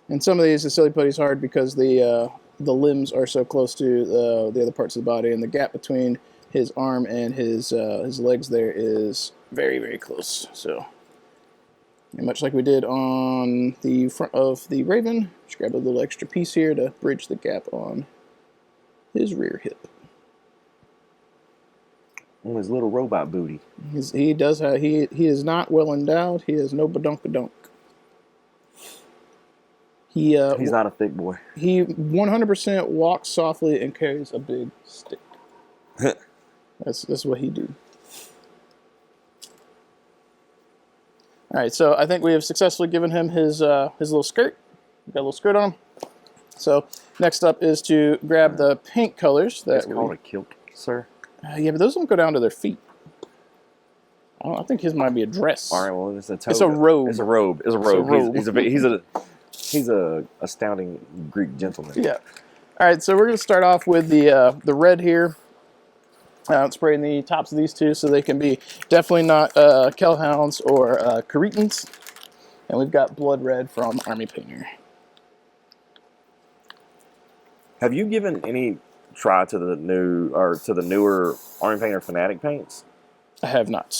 And some of these, the silly putty's hard because the limbs are so close to the other parts of the body, and the gap between his arm and his legs there is very, very close. So, and much like we did on the front of the Raven, just grab a little extra piece here to bridge the gap on his rear hip. On his little robot booty. He does have, he is not well endowed. He has no badonk-a-donk. He's not a thick boy. He 100% walks softly and carries a big stick. That's what he do. All right, so I think we have successfully given him his little skirt. Got a little skirt on him. So next up is to grab the paint colors. It's called a kilt, sir. Yeah, but those don't go down to their feet. I think his might be a dress. All right, well, it's a toga. It's a robe. It's a robe. It's a robe. He's a astounding Greek gentleman. Yeah. All right, so we're going to start off with the red here. Spraying the tops of these two so they can be definitely not Kellhounds or Caretans. And we've got blood red from Army Painter. Have you given any try to the newer Army Painter Fanatic paints? I have not.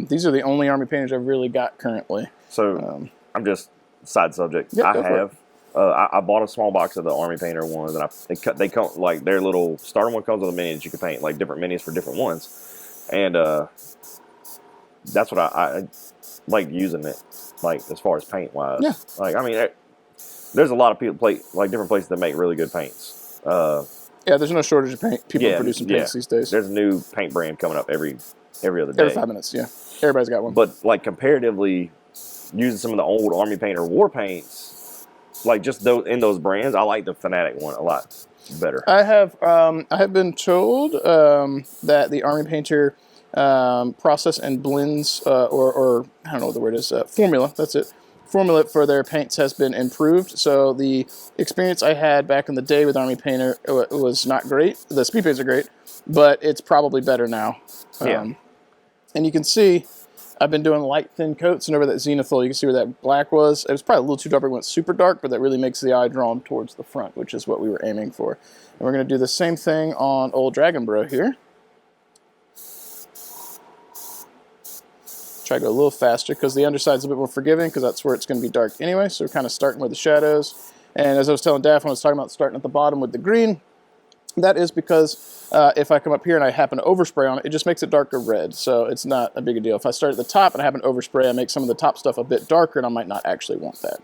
These are the only Army Painters I've really got currently. So I'm just side subject. Yep, I have. I bought a small box of the Army Painter ones, and they come like their little starter one comes with a mini that you can paint, like different minis for different ones, and that's what I like using it, like as far as paint wise. Yeah. Like I mean, there's a lot of people like different places that make really good paints. Yeah, there's no shortage of paint. People producing paints these days. There's a new paint brand coming up every other day. Every 5 minutes, yeah. Everybody's got one. But like comparatively, using some of the old Army Painter war paints. Like just in those brands, I like the Fanatic one a lot better. I have been told that the Army Painter process and blends or I don't know what the word is, formula. That's it. Formula for their paints has been improved. So the experience I had back in the day with Army Painter was not great. The speed paints are great, but it's probably better now. Yeah. And you can see I've been doing light, thin coats, and over that zenithal, you can see where that black was. It was probably a little too dark, it went super dark, but that really makes the eye drawn towards the front, which is what we were aiming for. And we're going to do the same thing on Old Dragon Bro here. Try to go a little faster, because the underside's a bit more forgiving, because that's where it's going to be dark anyway, so we're kind of starting with the shadows. And as I was telling Daff when I was talking about starting at the bottom with the green, that is because if I come up here and I happen to overspray on it, it just makes it darker red, so it's not a big a deal. If I start at the top and I happen to overspray, I make some of the top stuff a bit darker, and I might not actually want that.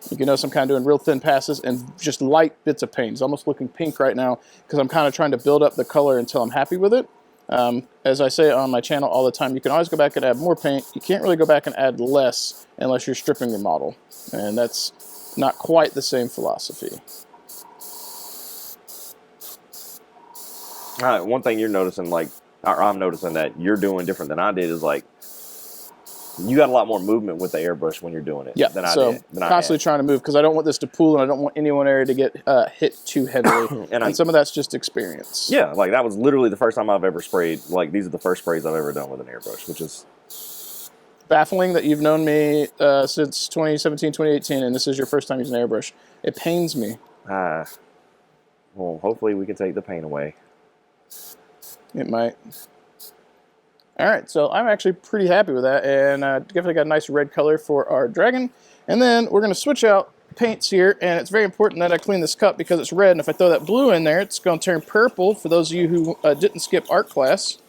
You can notice I'm kind of doing real thin passes and just light bits of paint. It's almost looking pink right now because I'm kind of trying to build up the color until I'm happy with it. As I say on my channel all the time, you can always go back and add more paint. You can't really go back and add less unless you're stripping your model, and that's not quite the same philosophy. One thing you're noticing, like, or I'm noticing that you're doing different than I did, is like you got a lot more movement with the airbrush when you're doing it. Yeah, than I so did. constantly trying to move because I don't want this to pool and I don't want any one area to get hit too heavily. and some of that's just experience. Yeah, like that was literally the first time I've ever sprayed. Like these are the first sprays I've ever done with an airbrush, which is baffling that you've known me since 2017, 2018, and this is your first time using an airbrush. It pains me. Well, hopefully we can take the pain away. It might. All right, so I'm actually pretty happy with that, and definitely got a nice red color for our dragon. And then we're going to switch out paints here, and it's very important that I clean this cup because it's red, and if I throw that blue in there, it's going to turn purple for those of you who didn't skip art class.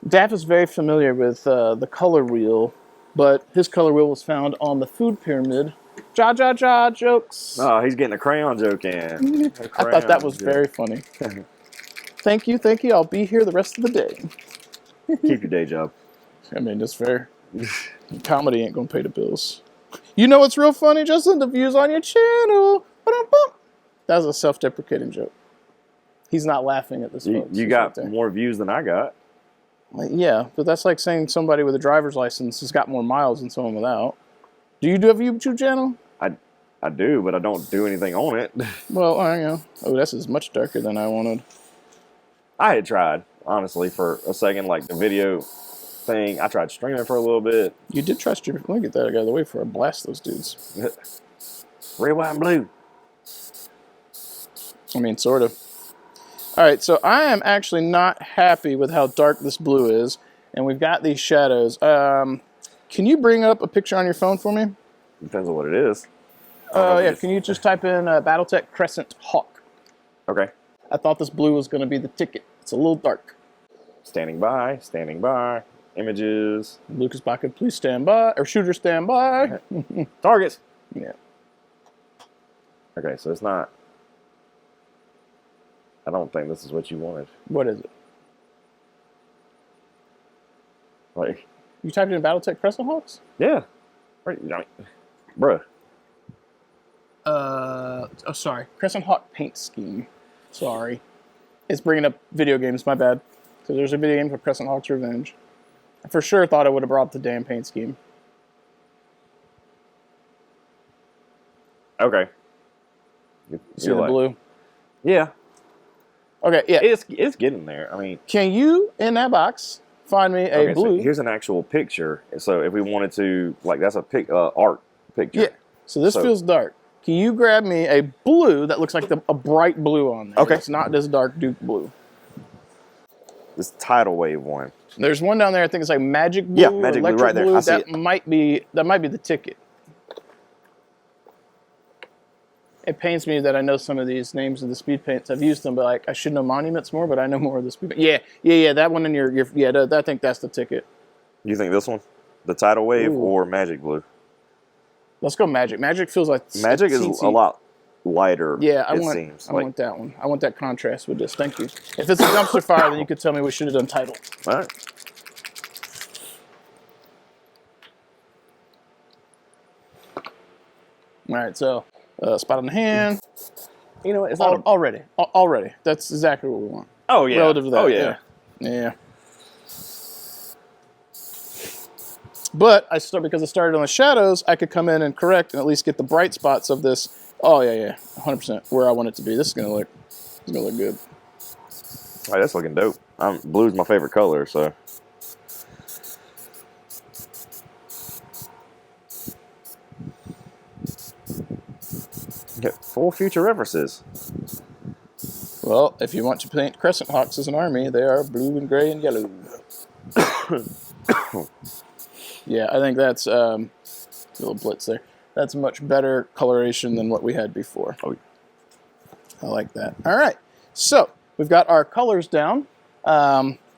Daff is very familiar with the color wheel, but his color wheel was found on the food pyramid. Ja, ja, ja, jokes. Oh, he's getting a crayon joke in. I thought that was very funny. Thank you, I'll be here the rest of the day. Keep your day job. I mean, that's fair. Comedy ain't gonna pay the bills. You know what's real funny, Justin? The views on your channel. That was a self-deprecating joke. He's not laughing at this. You got more views than I got. Yeah, but that's like saying somebody with a driver's license has got more miles than someone without. Do you have a YouTube channel? I do, but I don't do anything on it. Well, I know. Oh, this is much darker than I wanted. I had tried, honestly, for a second, like the video thing. I tried streaming for a little bit. You did try streaming. Let me get that out of the way before I blast those dudes. Red, white, and blue. I mean, sort of. All right, so I am actually not happy with how dark this blue is, and we've got these shadows. Can you bring up a picture on your phone for me? Depends on what it is. Yeah, can you just type in Battletech Crescent Hawk? Okay. I thought this blue was going to be the ticket. It's a little dark. Standing by. Images. Lucas Baca, please stand by. Or shooter, stand by. Targets. Yeah. Okay, so it's not... I don't think this is what you wanted. What is it? Like... You typed in Battletech Crescent Hawks? Yeah. Bruh. Oh, sorry. Crescent Hawk paint scheme. Sorry. It's bringing up video games, my bad. Because there's a video game called Crescent Hawk's Revenge. I for sure thought I would have brought up the damn paint scheme. Okay. You see the blue? Yeah. Okay, yeah. It's getting there. I mean... Can you, in that box, find me a blue? So here's an actual picture. So if we wanted to... Like, that's a art picture. Yeah. So this feels dark. Can you grab me a blue that looks like a bright blue on there? Okay. It's not this dark Duke blue. This tidal wave one. There's one down there. I think it's like magic blue. Yeah, magic blue right there. I see it. Might be the ticket. It pains me that I know some of these names of the speed paints. I've used them, but like I should know monuments more. But I know more of the speed. Yeah. That one in your I think that's the ticket. You think this one, the tidal wave, or magic blue? Let's go magic. Magic feels like magic is a lot lighter. Yeah, I want that one. I want that contrast with this. Thank you. If it's a dumpster fire, then you could tell me we should have done title. All right. All right. So spot on the hand. You know, it's not already. That's exactly what we want. Oh yeah. Relative to that. Oh yeah. Yeah. But because I started on the shadows, I could come in and correct and at least get the bright spots of this. Oh yeah, 100% where I want it to be. This is gonna look good. All right, that's looking dope. Blue's my favorite color, so. Get full future references. Well, if you want to paint Crescent Hawks as an army, they are blue and gray and yellow. Yeah, I think that's a little blitz there. That's much better coloration than what we had before. Oh, I like that. All right, so we've got our colors down.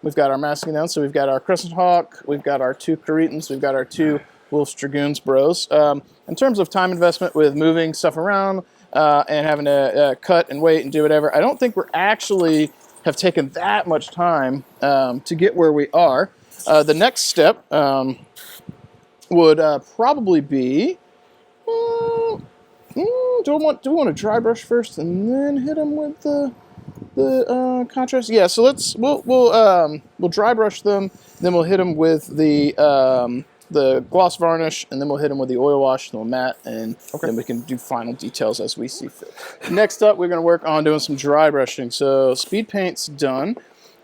We've got our masking down. So we've got our Crescent Hawk. We've got our 2 Caretans. We've got our 2 Wolf's Dragoons bros. In terms of time investment with moving stuff around and having to cut and wait and do whatever, I don't think we're actually have taken that much time to get where we are. The next step would probably be, do we want to dry brush first and then hit them with the contrast? Yeah, so we'll dry brush them, then we'll hit them with the gloss varnish, and then we'll hit them with the oil wash, and we'll matte, and then we can do final details as we see fit. Next up, we're going to work on doing some dry brushing. So speed paint's done.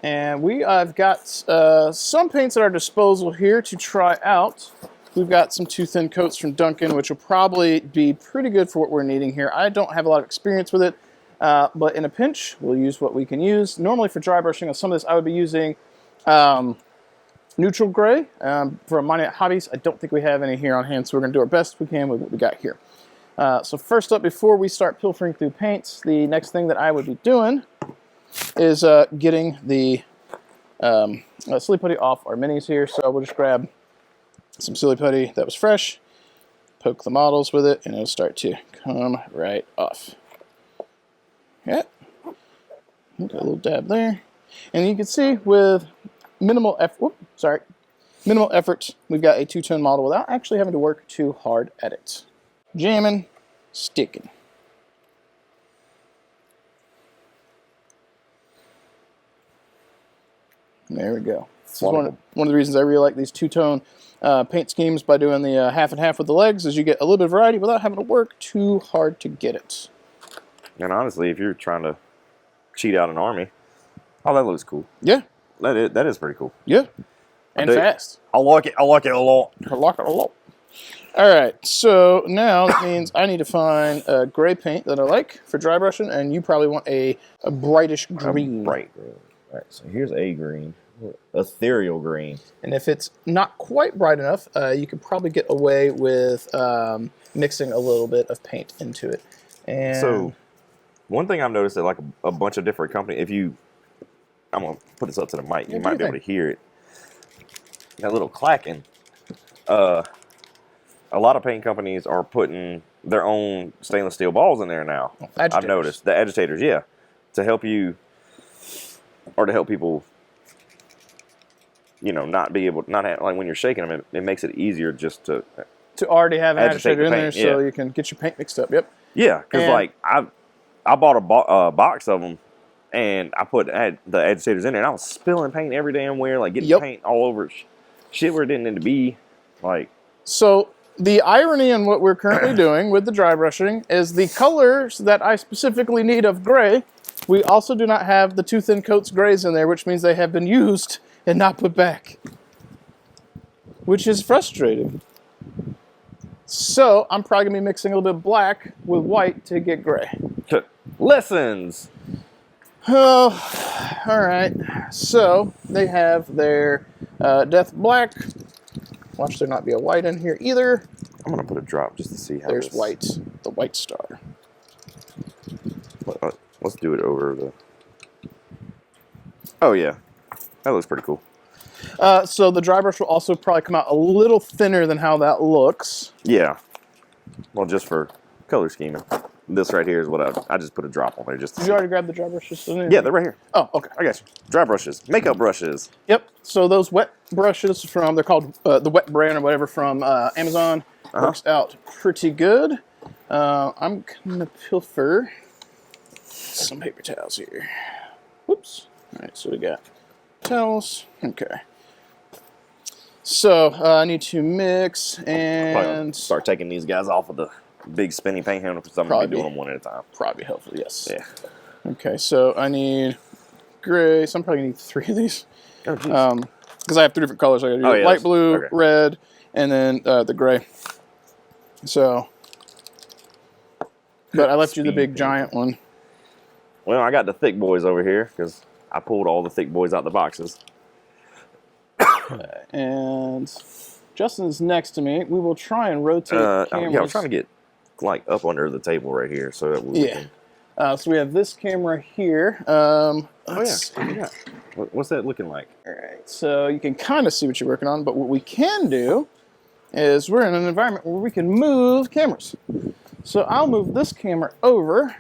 And I've got some paints at our disposal here to try out. We've got some 2 thin coats from Duncan, which will probably be pretty good for what we're needing here. I don't have a lot of experience with it. But in a pinch, we'll use what we can use. Normally for dry brushing on some of this, I would be using neutral gray. For Mining Hobbies, I don't think we have any here on hand, so we're going to do our best we can with what we got here. So first up, before we start pilfering through paints, the next thing that I would be doing is getting the silly putty off our minis here. So we'll just grab some silly putty that was fresh, poke the models with it, and it'll start to come right off. Yeah, got a little dab there, and you can see with minimal effort, we've got a two-tone model without actually having to work too hard at it. Jamming, sticking. There we go. This is one of the reasons I really like these two-tone paint schemes by doing the half and half with the legs, is you get a little bit of variety without having to work too hard to get it. And honestly, if you're trying to cheat out an army, oh, that looks cool. Yeah. That is pretty cool. Yeah. And fast. I like it a lot. I like it a lot. All right, so now that means I need to find a gray paint that I like for dry brushing, and you probably want a brightish green. Bright green. All right, so here's a green. Ethereal green. And if it's not quite bright enough, you could probably get away with mixing a little bit of paint into it. And so, one thing I've noticed that like a bunch of different companies, I'm going to put this up to the mic, you might be able to hear it. That little clacking. A lot of paint companies are putting their own stainless steel balls in there now. Agitators. I've noticed. The agitators, yeah. To help you, or to help people, not have, like when you're shaking them, it makes it easier just to already have an agitator in there, yeah. so you can get your paint mixed up. Yep. Yeah, because like I bought a box of them, and I put the agitators in there, and I was spilling paint every damn where, like getting paint all over shit where it didn't need to be. Like, so the irony in what we're currently doing with the dry brushing is the colors that I specifically need of gray, we also do not have the two thin coats grays in there, which means they have been used and not put back, which is frustrating. So I'm probably going to be mixing a little bit of black with white to get gray. Lessons! Oh, all right. So they have their Death Black. Watch there not be a white in here either. I'm going to put a drop just to see how there's white, the white star. Let's do it over the... Oh, yeah. That looks pretty cool. So the dry brush will also probably come out a little thinner than how that looks. Yeah. Well, just for color scheming. This right here is what I just put a drop on there. Just Did you already grab the dry brushes? Yeah, they're right here. Oh, okay. I got you. Dry brushes. Makeup brushes. Yep. So those wet brushes they're called the Wet brand or whatever from Amazon. Works out pretty good. I'm going to pilfer some paper towels here. Whoops. All right, so we got towels. Okay. So I need to mix and start taking these guys off of the big spinny paint handle because I'm going to be doing them one at a time. Probably helpful, yes. Yeah. Okay, so I need gray. So I'm probably going to need 3 of these. Oh, geez. Because I have 3 different colors. I got to do light blue, red, and then the gray. So, but I left you the big giant one. Well, I got the thick boys over here because I pulled all the thick boys out the boxes. And Justin's next to me. We will try and rotate cameras. Yeah, I'm trying to get like up under the table right here so that we can... So we have this camera here. What's that looking like? All right, so you can kind of see what you're working on, but what we can do is we're in an environment where we can move cameras. So I'll move this camera over.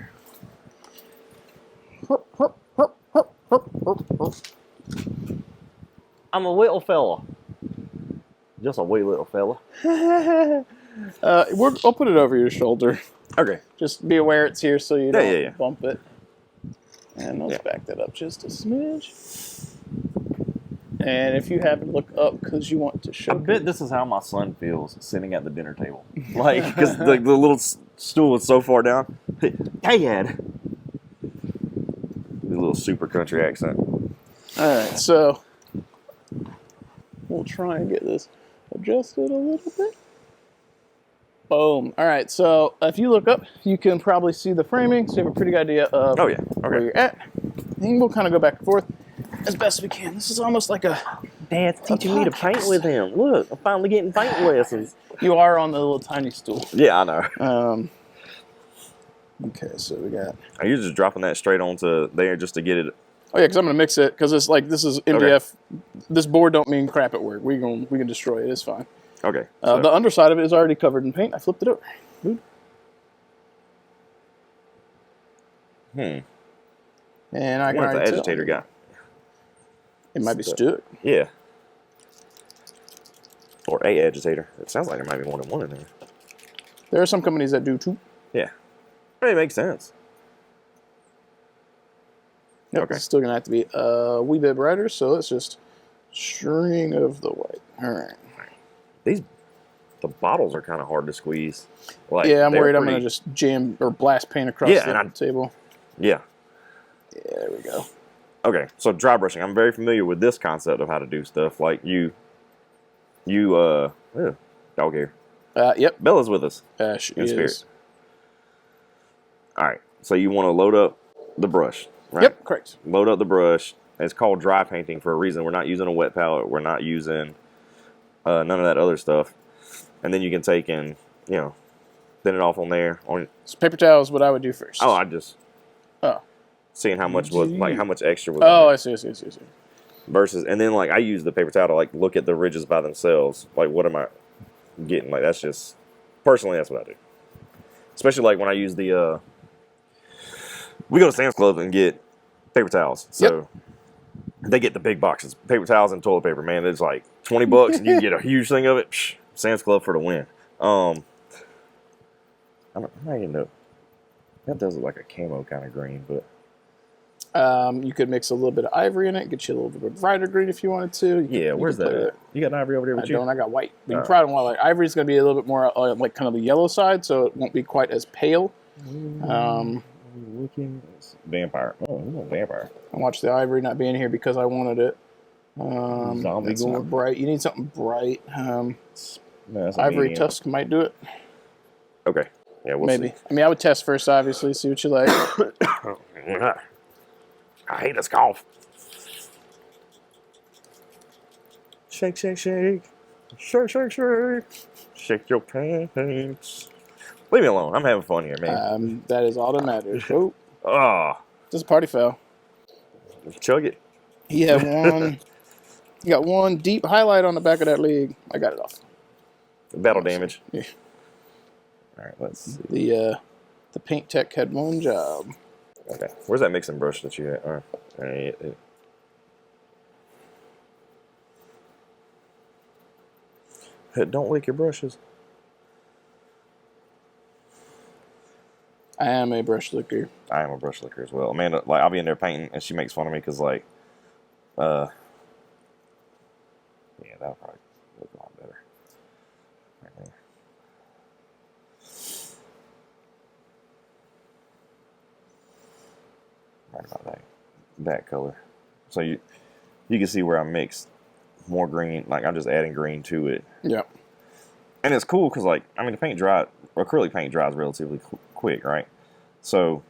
I'm a little fella. Just a wee little fella. I'll put it over your shoulder. Okay. Just be aware it's here so you don't bump it. And let's back that up just a smidge. And if you happen to look up because you want to show... I bet this is how my son feels sitting at the dinner table. Like, because the little stool is so far down. Dad! The little super country accent. All right, so we'll try and get this adjusted a little bit. Boom. All right, so if you look up, you can probably see the framing, so you have a pretty good idea of where you're at. And we'll kind of go back and forth as best we can. This is almost like a... Dad's teaching me to paint with him. Look, I'm finally getting paint lessons. You are on the little tiny stool. Yeah, I know. Okay, so we got... Are you just dropping that straight onto there just to get it? Oh yeah, because I'm gonna mix it because it's like this is MDF. Okay. This board don't mean crap at work. We can destroy it. It's fine. Okay. The underside of it is already covered in paint. I flipped it over. And I can what's the already agitator got? It might be stuck. Yeah. Or a agitator. It sounds like there might be more than one in there. There are some companies that do too. Yeah. It makes sense. Yep, okay. It's still gonna have to be a wee bit brighter, so let's just string of the white. All right. The bottles are kind of hard to squeeze. Like, yeah, I'm worried I'm gonna just jam or blast paint across the table. Yeah. Yeah, there we go. Okay, so dry brushing. I'm very familiar with this concept of how to do stuff. Like dog hair. Yep. Bella's with us. She in is. Spirit. All right, so you want to load up the brush, right? Yep, correct. Load up the brush. It's called dry painting for a reason. We're not using a wet palette. We're not using none of that other stuff. And then you can take and, thin it off on there. So paper towel is what I would do first. Oh, seeing how much how much extra was. Oh, I see. Versus, and then I use the paper towel to look at the ridges by themselves. Like, what am I getting? Like, that's just personally, that's what I do. Especially when I use the we go to Sam's Club and get paper towels. So they get the big boxes, paper towels and toilet paper. Man, it's like $20 and you can get a huge thing of it. Psh, Sam's Club for the win. I don't even know. That does look like a camo kind of green, but you could mix a little bit of ivory in it, get you a little bit of brighter green if you wanted to. Where's that? You got an ivory over there with you? I got white. But you probably want ivory is going to be a little bit more kind of the yellow side, so it won't be quite as pale. Looking vampire. Oh, vampire. I watched the ivory not being here because I wanted it. Zombie gore. Not bright. You need something bright. Ivory tusk might do it. Okay. Yeah, we'll maybe. See. I mean, I would test first, obviously, see what you like. I hate this cough. Shake, shake, shake. Shake, shake, shake. Shake your pants. Leave me alone. I'm having fun here, man. That is all that matters. Oh. Just a party foul. Chug it. He had one. He got one deep highlight on the back of that leg. I got it off. Battle damage. Yeah. All right, let's see. The paint tech had one job. Okay. Where's that mixing brush that you had? All right. Don't lick your brushes. I am a brush licker. I am a brush licker as well. Amanda, I'll be in there painting, and she makes fun of me because, yeah, that'll probably look a lot better. Right there. Right about that color. So you can see where I mixed more green. I'm just adding green to it. Yeah. And it's cool because, the paint acrylic paint dries relatively quick, right? So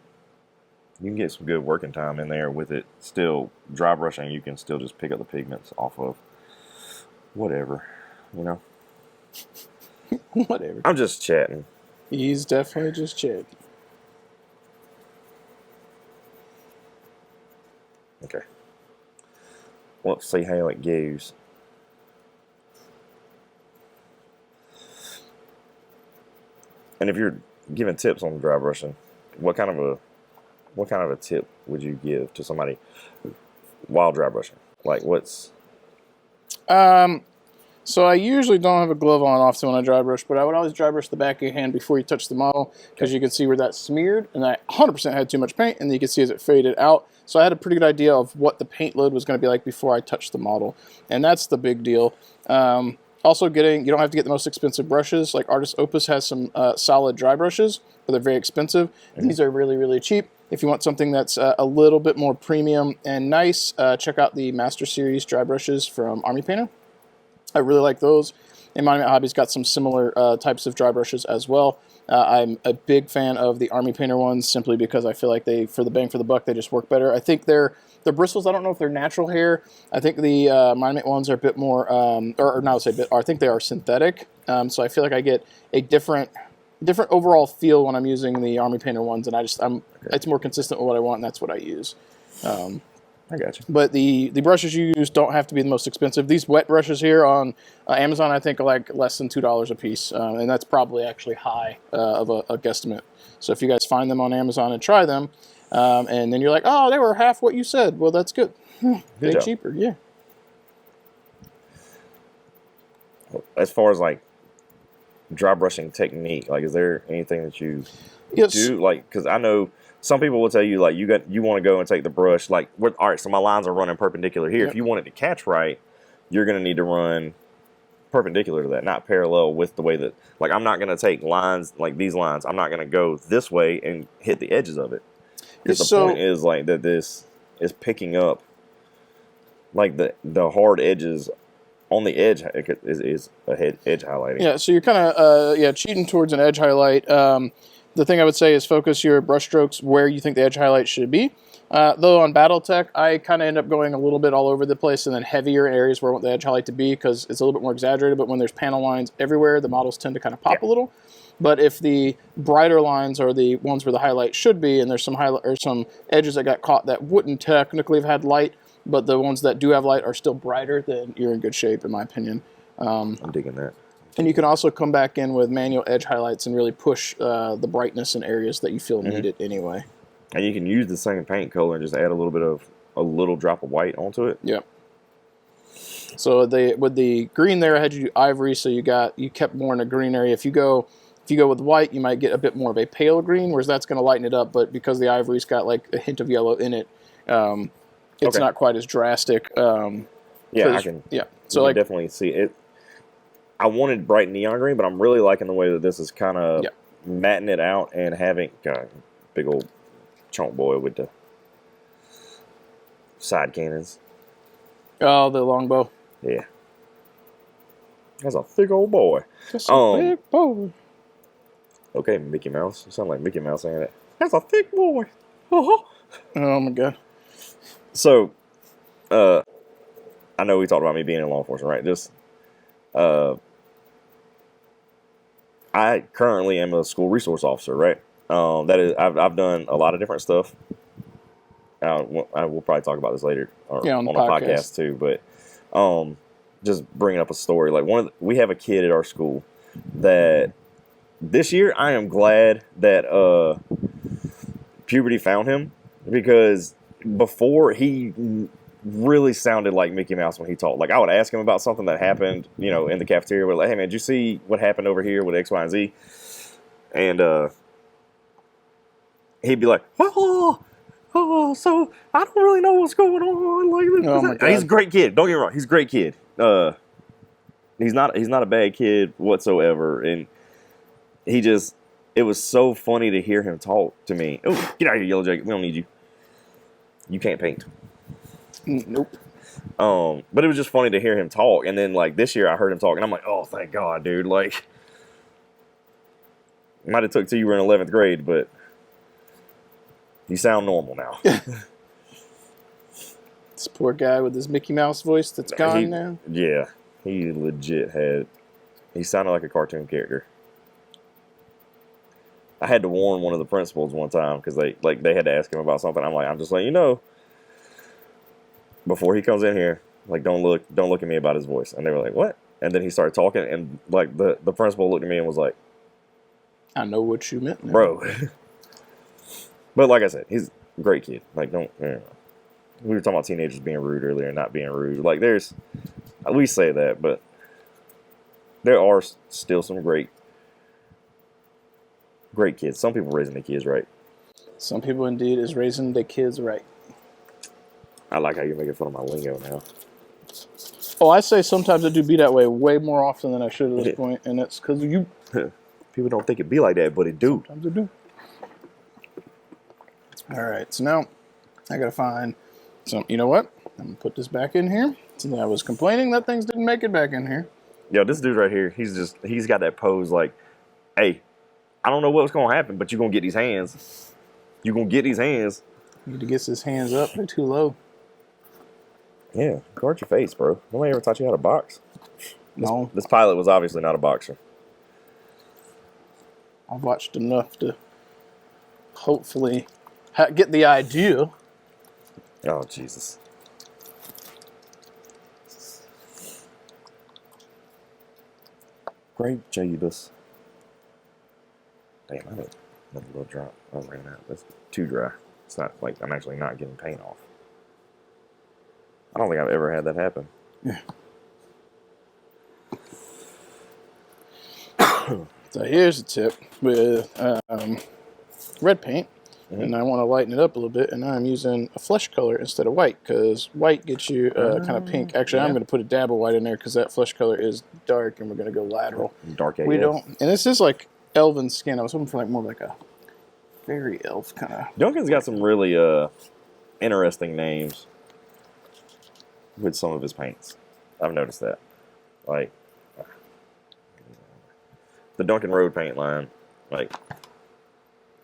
you can get some good working time in there with it. Still dry brushing, you can still just pick up the pigments off of whatever, Whatever. I'm just chatting. He's definitely just chatting. Okay. Let's see how it goes. And if you're giving tips on dry brushing, what kind of a tip would you give to somebody while dry brushing? What's? So I usually don't have a glove on often when I dry brush, but I would always dry brush the back of your hand before you touch the model because you could see where that smeared, and I 100% had too much paint, and you could see as it faded out. So I had a pretty good idea of what the paint load was going to be like before I touched the model, and that's the big deal. Also, you don't have to get the most expensive brushes. Like Artist Opus has some solid dry brushes, but they're very expensive. Mm-hmm. These are really, really cheap. If you want something that's a little bit more premium and nice, check out the Master Series dry brushes from Army Painter. I really like those. And Monument Hobby's got some similar types of dry brushes as well. I'm a big fan of the Army Painter ones simply because I feel like for the bang for the buck, they just work better. I think the bristles, I don't know if they're natural hair. I think the Monument ones are a bit more, I think they are synthetic. So I feel like I get a different overall feel when I'm using the Army Painter ones, and it's more consistent with what I want, and that's what I use. I got you. But the brushes you use don't have to be the most expensive. These wet brushes here on Amazon, I think, are like less than $2 a piece, and that's probably actually high of a guesstimate. So if you guys find them on Amazon and try them, and then you're like, oh, they were half what you said, well, that's good. Way cheaper, yeah. As far as like dry brushing technique, like, is there anything that you do? Like, because I know some people will tell you, like, you want to go and take the brush, like, all right, so my lines are running perpendicular here. Yep. If you want it to catch right, you're going to need to run perpendicular to that, not parallel with the way that, like, I'm not going to take lines like these lines. I'm not going to go this way and hit the edges of it. Because the point is, like, that this is picking up, like, the hard edges on the edge is a edge highlighting. Yeah, so you're kind of cheating towards an edge highlight. The thing I would say is focus your brush strokes where you think the edge highlight should be. Though on Battletech, I kind of end up going a little bit all over the place and then heavier in areas where I want the edge highlight to be because it's a little bit more exaggerated. But when there's panel lines everywhere, the models tend to kind of pop a little. But if the brighter lines are the ones where the highlight should be, and there's some highlight or some edges that got caught that wouldn't technically have had light, but the ones that do have light are still brighter, then you're in good shape, in my opinion. I'm digging that. And you can also come back in with manual edge highlights and really push the brightness in areas that you feel need it anyway. And you can use the same paint color and just add a little drop of white onto it. Yep. So with the green there, I had you do ivory, so you kept more in a green area. If you go with white, you might get a bit more of a pale green, whereas that's going to lighten it up. But because the ivory's got like a hint of yellow in it, it's not quite as drastic. I can. Yeah. So I definitely see it. I wanted bright neon green, but I'm really liking the way that this is kind of matting it out and having big old chunk boy with the side cannons. Oh, the longbow. Yeah. That's a thick old boy. That's a big boy. Okay, Mickey Mouse. You sound like Mickey Mouse saying that. That's a thick boy. Oh my god. So, I know we talked about me being in law enforcement, right? Just, I currently am a school resource officer, right? That is, I've done a lot of different stuff. We'll probably talk about this later on a podcast too. But just bringing up a story, like we have a kid at our school that this year I am glad that puberty found him, because before he really sounded like Mickey Mouse when he talked. Like, I would ask him about something that happened, in the cafeteria. We're like, hey man, did you see what happened over here with X, Y, and Z? And he'd be like, so I don't really know what's going on. Like, he's a great kid. Don't get me wrong, he's a great kid. He's not a bad kid whatsoever. And it was so funny to hear him talk to me. Oh, get out of here, Yellow Jacket. We don't need you. You can't paint. Nope. But it was just funny to hear him talk. And then, like, this year I heard him talk, and I'm like, oh, thank God, dude. Like, it might have took till you were in 11th grade, but you sound normal now. This poor guy with his Mickey Mouse voice that's gone now. Yeah, he legit he sounded like a cartoon character. I had to warn one of the principals one time because they had to ask him about something. I'm like, I'm just letting you know, before he comes in here, like, don't look at me about his voice. And they were like, what? And then he started talking, and like the principal looked at me and was like, I know what you meant now. Bro. But like I said, he's a great kid. Like, we were talking about teenagers being rude earlier and not being rude. Like, we say that, but there are still some great kids. Some people raising their kids right. Some people indeed is raising their kids right. I like how you're making fun of my lingo now. Oh, I say sometimes I do be that way more often than I should at this point, and it's because of you. People don't think it be like that, but it do. Sometimes it do. All right, so now I gotta find some. You know what? I'm gonna put this back in here. So I was complaining that things didn't make it back in here. Yo, this dude right here, he's got that pose like, hey, I don't know what's going to happen, but you're going to get these hands. You're going to get these hands. He gets his hands up. They're too low. Yeah, guard your face, bro. Nobody ever taught you how to box. No. This pilot was obviously not a boxer. I've watched enough to hopefully get the idea. Oh, Jesus. Great Jabus. Damn, I had another little drop. I ran out. That's too dry. It's not like I'm actually not getting paint off. I don't think I've ever had that happen. Yeah. So here's a tip with red paint, and I want to lighten it up a little bit, and I'm using a flesh color instead of white, because white gets you kind of pink. Actually, I'm going to put a dab of white in there, because that flesh color is dark, and we're going to go lateral. Dark AF. We don't, and this is like elven skin. I was hoping for like more like a fairy elf kind of. Duncan's got some really interesting names with some of his paints. I've noticed that. Like, the Duncan Road paint line, like,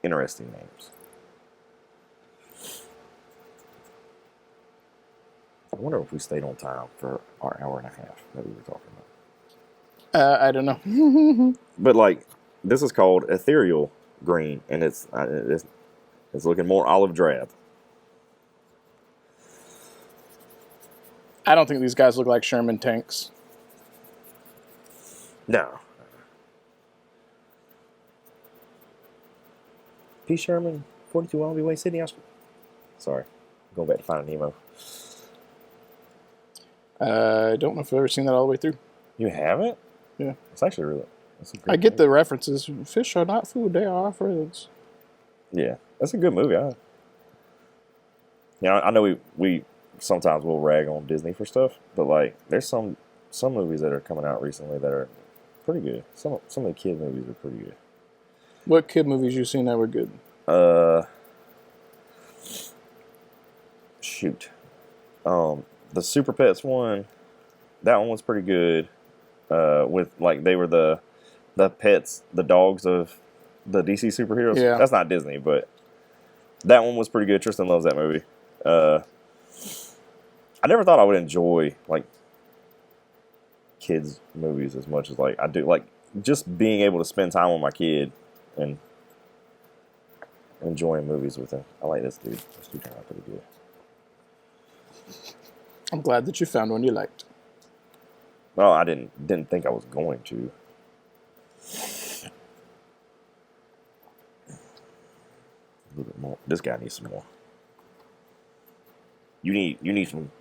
interesting names. I wonder if we stayed on time for our hour and a half that we were talking about. I don't know. But, like, this is called Ethereal Green, and it's looking more olive drab. I don't think these guys look like Sherman tanks. No. P. Sherman, 42 Wallaby Way, Sydney, Australia. Sorry. Going back to Finding Nemo. I don't know if I've ever seen that all the way through. You haven't? Yeah. It's actually really... I get the references. Fish are not food, they are friends. Yeah. That's a good movie. I know we sometimes will rag on Disney for stuff, but, like, there's some movies that are coming out recently that are pretty good. Some of the kid movies are pretty good. What kid movies you seen that were good? Shoot. The Super Pets one, that one was pretty good. With, like, they were the pets, the dogs of the DC superheroes. Yeah. That's not Disney, but that one was pretty good. Tristan loves that movie. I never thought I would enjoy, like, kids' movies as much as, like, I do. Like, just being able to spend time with my kid and enjoying movies with him. I like this dude. This dude turned out pretty good. I'm glad that you found one you liked. Well, I didn't think I was going to. A little bit more. This guy needs some more. You need some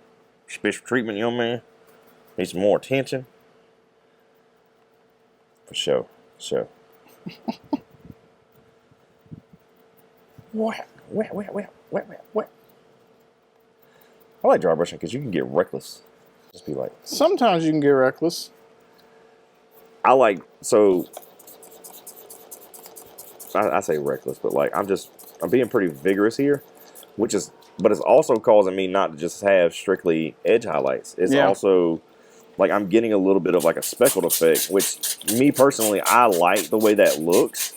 special treatment, young man. Need some more attention. For sure. What? I like dry brushing because you can get reckless. Just be like. Sometimes you can get reckless. I say reckless, but like I'm being pretty vigorous here, but it's also causing me not to just have strictly edge highlights. It's also like I'm getting a little bit of like a speckled effect, which me personally, I like the way that looks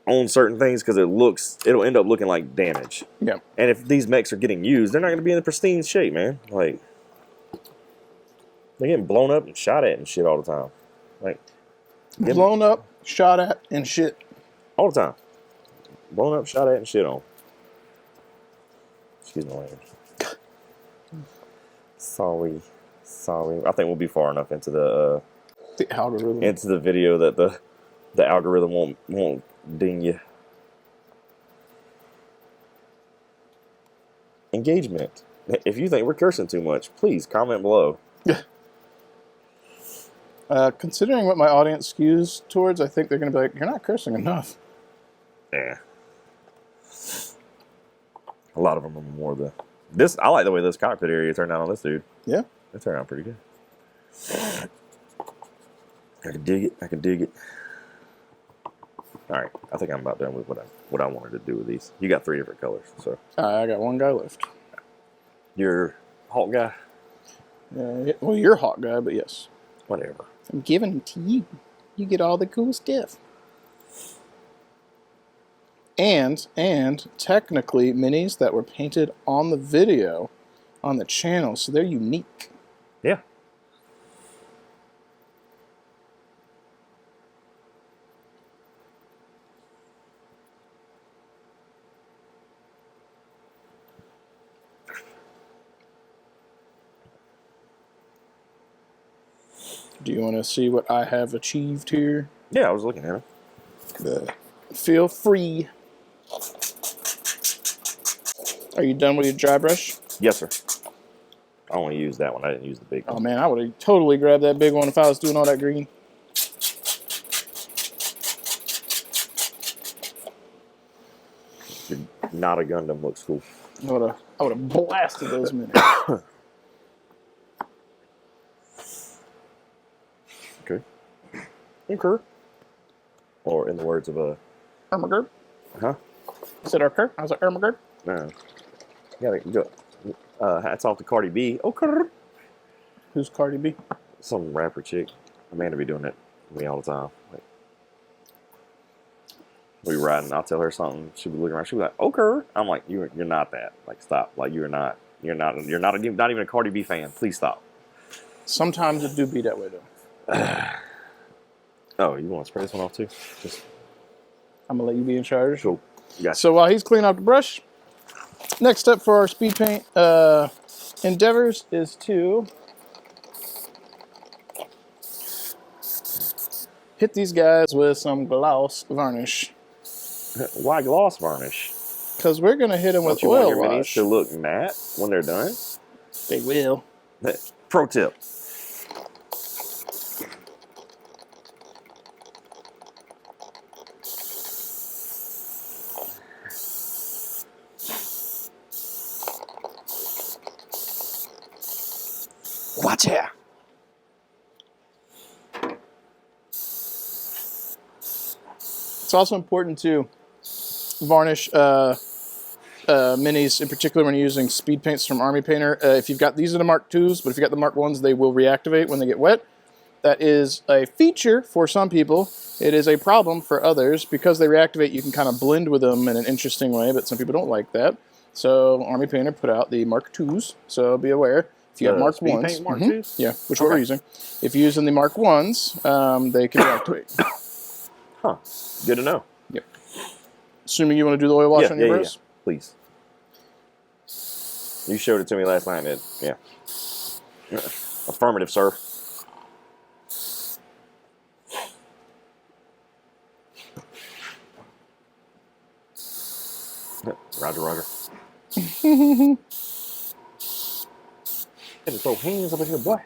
on certain things because it'll end up looking like damage. Yeah. And if these mechs are getting used, they're not going to be in the pristine shape, man. Like, they're getting blown up and shot at and shit all the time. Like, blown up, shot at, and shit. All the time. Blown up, shot at, and shit on. Excuse my language. Sorry. I think we'll be far enough into the algorithm. Into the video that the algorithm won't ding you. Engagement. If you think we're cursing too much, please comment below. Considering what my audience skews towards, I think they're going to be like, you're not cursing enough. Yeah. A lot of them are more I like the way this cockpit area turned out on this dude. Yeah. It turned out pretty good. I can dig it. All right. I think I'm about done with what I wanted to do with these. You got 3 different colors, so. I got one guy left. You're Hawk guy? Well, you're Hawk guy, but yes. Whatever. I'm giving it to you. You get all the cool stuff. And technically minis that were painted on the video on the channel, so they're unique. Yeah. Do you want to see what I have achieved here? Yeah, I was looking at it. Feel free. Are you done with your dry brush? Yes, sir. I only used that one. I didn't use the big one. Oh man, I would have totally grabbed that big one if I was doing all that green. Your Not a Gundam looks cool. I would have blasted those minutes. Okay. Okay. Or in the words of a... Ermagerd? Huh? Is it Ermagerd? I was like, Ermagerd? No. You gotta go. Hats off to Cardi B. Okay. Who's Cardi B? Some rapper chick. Amanda be doing that to me all the time. Like, we riding, I'll tell her something. She'll be looking around. She'll be like, okay. I'm like, you're not that. Like, stop. Like, you're not even a Cardi B fan. Please stop. Sometimes it do be that way though. Oh, you want to spray this one off too? I'm gonna let you be in charge. Cool. Gotcha. So while he's cleaning up the brush, next step for our speed paint endeavors is to hit these guys with some gloss varnish. Why gloss varnish? Because we're gonna hit them with you want oil your minis wash. to look matte when they're done? They will. Pro tip. Watch out. It's also important to varnish minis, in particular when you're using speed paints from Army Painter. If you've got, these are the Mark IIs, but if you've got the Mark Is, they will reactivate when they get wet. That is a feature for some people. It is a problem for others. Because they reactivate, you can kind of blend with them in an interesting way, but some people don't like that. So Army Painter put out the Mark IIs, so be aware. If you have Mark Speed Is, paint Mark IIs? yeah, which what we're using. If you're using the Mark Is, they can reactivate. Huh. Good to know. Yep. Assuming you want to do the oil wash on your brush? Yeah. Please. You showed it to me last night, Ed. Yeah. Affirmative, sir. Roger, roger. Had to throw hands up in here, boy.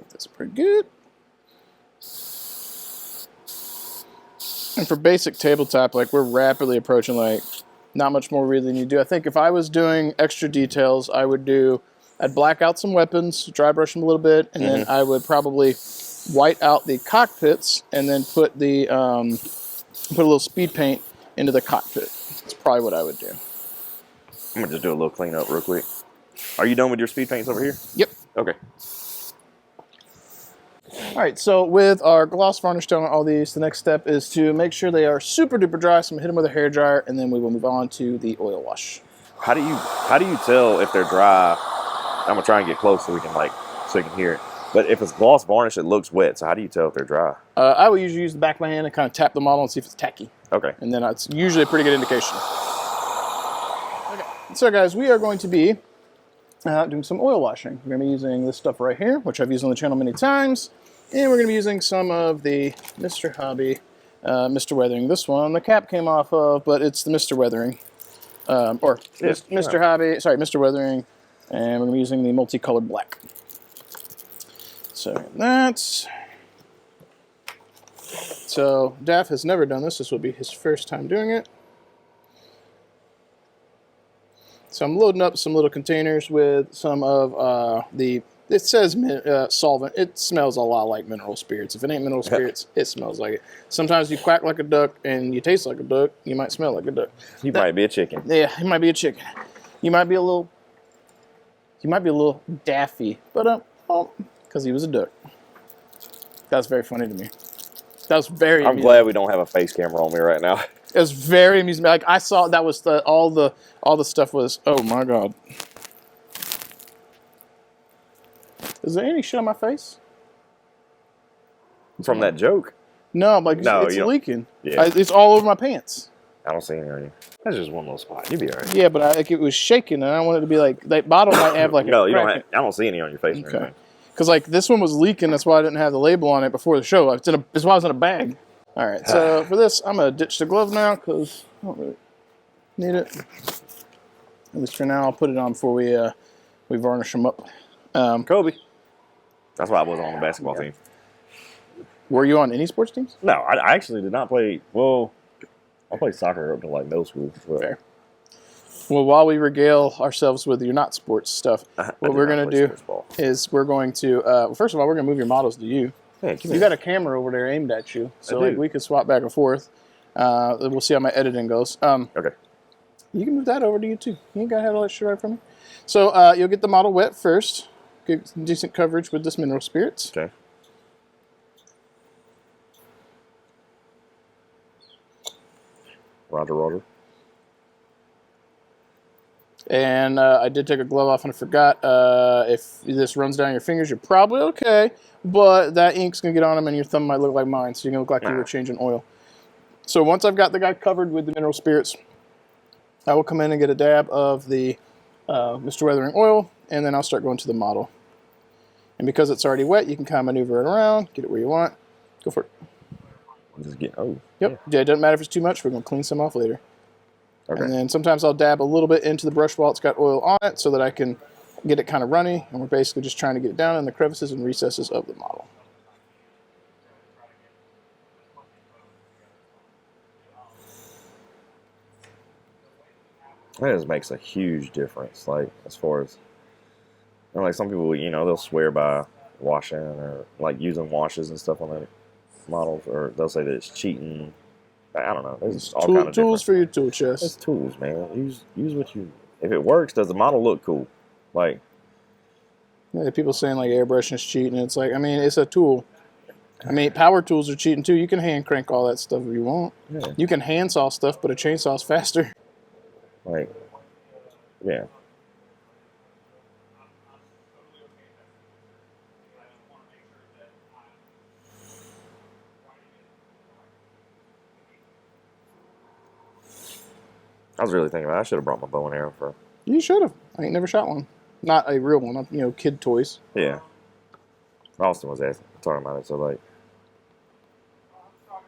That's pretty good. And for basic tabletop, like we're rapidly approaching like not much more really than you do. I think if I was doing extra details, I'd black out some weapons, dry brush them a little bit, and then I would probably white out the cockpits and then put a little speed paint into the cockpit. That's probably what I would do. I'm gonna just do a little cleanup real quick. Are you done with your speed paints over here? Yep. Okay. All right, so with our gloss varnish down on all these, the next step is to make sure they are super duper dry. So I'm gonna hit them with a hair dryer, and then we will move on to the oil wash. How do you tell if they're dry? I'm gonna try and get close so you can hear it. But if it's gloss varnish, it looks wet. So how do you tell if they're dry? I would usually use the back of my hand and kind of tap the model and see if it's tacky. Okay. And then it's usually a pretty good indication. Okay, so guys, we are going to be doing some oil washing. We're going to be using this stuff right here, which I've used on the channel many times. And we're going to be using some of the Mr. Hobby, Mr. Weathering. This one, the cap came off of, but it's the Mr. Weathering. Mr. Hobby, sorry, Mr. Weathering. And we're going to be using the multicolored black. So that's... So Daff has never done this. This will be his first time doing it. So I'm loading up some little containers with some of the It says solvent. It smells a lot like mineral spirits. If it ain't mineral spirits, it smells like it. Sometimes you quack like a duck and you taste like a duck. You might smell like a duck. You might be a chicken. Yeah, you might be a chicken. You might be a little daffy, but because he was a duck. That's very funny to me. That's very. I'm glad we don't have a face camera on me right now. It was very amusing. Like I saw that was all the stuff was. Oh my god. Is there any shit on my face? From that joke? No, like it's leaking. Yeah. It's all over my pants. I don't see any on you. That's just one little spot. You'd be alright. Yeah, but it was shaking, and I wanted it to be like that bottle might have like no, a you crack. don't. I don't see any on your face. Okay. Or anything. Because like this one was leaking, that's why I didn't have the label on it before the show. That's why I was in a bag. All right, so for this, I'm gonna ditch the glove now because I don't really need it. At least for now, I'll put it on before we varnish them up. Kobe. That's why I wasn't on the basketball team. Were you on any sports teams? No, I actually did not play. Well, I played soccer up to like middle school. Fair. Well, while we regale ourselves with your not sports stuff, what we're going to do is we're going to, first of all, we're going to move your models to you. Hey, you got a camera over there aimed at you, so like we could swap back and forth. We'll see how my editing goes. Okay. You can move that over to you too. You ain't got to have all that shit right from me. So you'll get the model wet first. Get some decent coverage with this mineral spirits. Okay. Roger, Roger. And I did take a glove off and I forgot. If this runs down your fingers, you're probably okay. But that ink's going to get on them and your thumb might look like mine. So you're going to look like you were changing oil. So once I've got the guy covered with the mineral spirits, I will come in and get a dab of the Mr. Weathering oil. And then I'll start going to the model. And because it's already wet, you can kind of maneuver it around. Get it where you want. Go for it. Just get, oh. Yep. Yeah, it doesn't matter if it's too much. We're going to clean some off later. Okay. And then sometimes I'll dab a little bit into the brush while it's got oil on it so that I can get it kind of runny. And we're basically just trying to get it down in the crevices and recesses of the model. That just makes a huge difference. Like, as far as, you know, like some people, you know, they'll swear by washing or like using washes and stuff on their models, or they'll say that it's cheating. I don't know. There's all kind of tools for your tool chest. It's tools, man. Use what you. If it works, does the model look cool? Like, yeah, people saying like airbrushing is cheating. It's like, I mean, it's a tool. I mean, power tools are cheating too. You can hand crank all that stuff if you want. Yeah. You can hand saw stuff, but a chainsaw's faster. Like, yeah. I was really thinking about it. I should have brought my bow and arrow for. You should have. I ain't never shot one. Not a real one. You know, kid toys. Yeah. Austin was asking, talking about it. So like.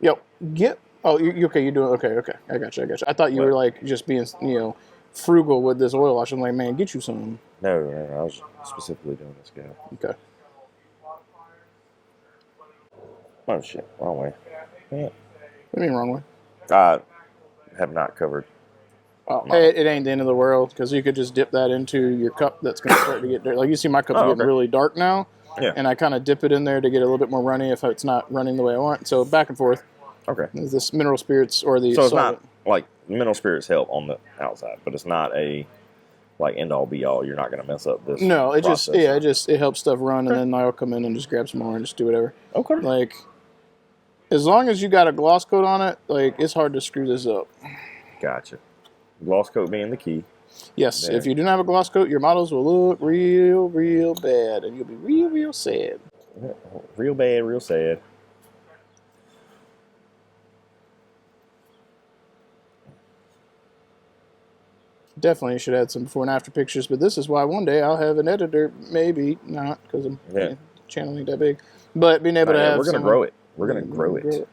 Yo, get. Oh, you okay? You doing okay? Okay, I got you. I thought you were like just being, you know, frugal with this oil wash. I'm like, man, get you some. No, I was specifically doing this guy. Okay. Oh shit! Wrong way. Yeah. What do you mean wrong way? I have not covered. Oh, it ain't the end of the world because you could just dip that into your cup that's going to start to get dirty. Like you see my cup's getting really dark now. Yeah. And I kind of dip it in there to get a little bit more runny if it's not running the way I want. So back and forth. Okay. This mineral spirits or the. So it's not like mineral spirits help on the outside, but it's not a like end all be all. You're not going to mess up this. No, it process. it helps stuff run, and then I'll come in and just grab some more and just do whatever. Okay. Like, as long as you got a gloss coat on it, like it's hard to screw this up. Gotcha. Gloss coat being the key. Yes, there. If you do not have a gloss coat, your models will look real, real bad, and you'll be real, real sad. Real bad, real sad. Definitely you should add some before and after pictures, but this is why one day I'll have an editor, maybe not, because I'm channel ain't that big, but being able to have. We're gonna grow it. We're gonna grow it.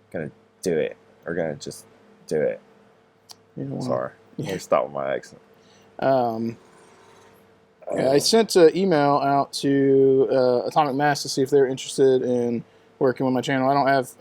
Gonna do it. We're gonna just do it. You know, sorry, let me stop with my accent. I sent an email out to Atomic Mass to see if they're interested in working with my channel. I don't have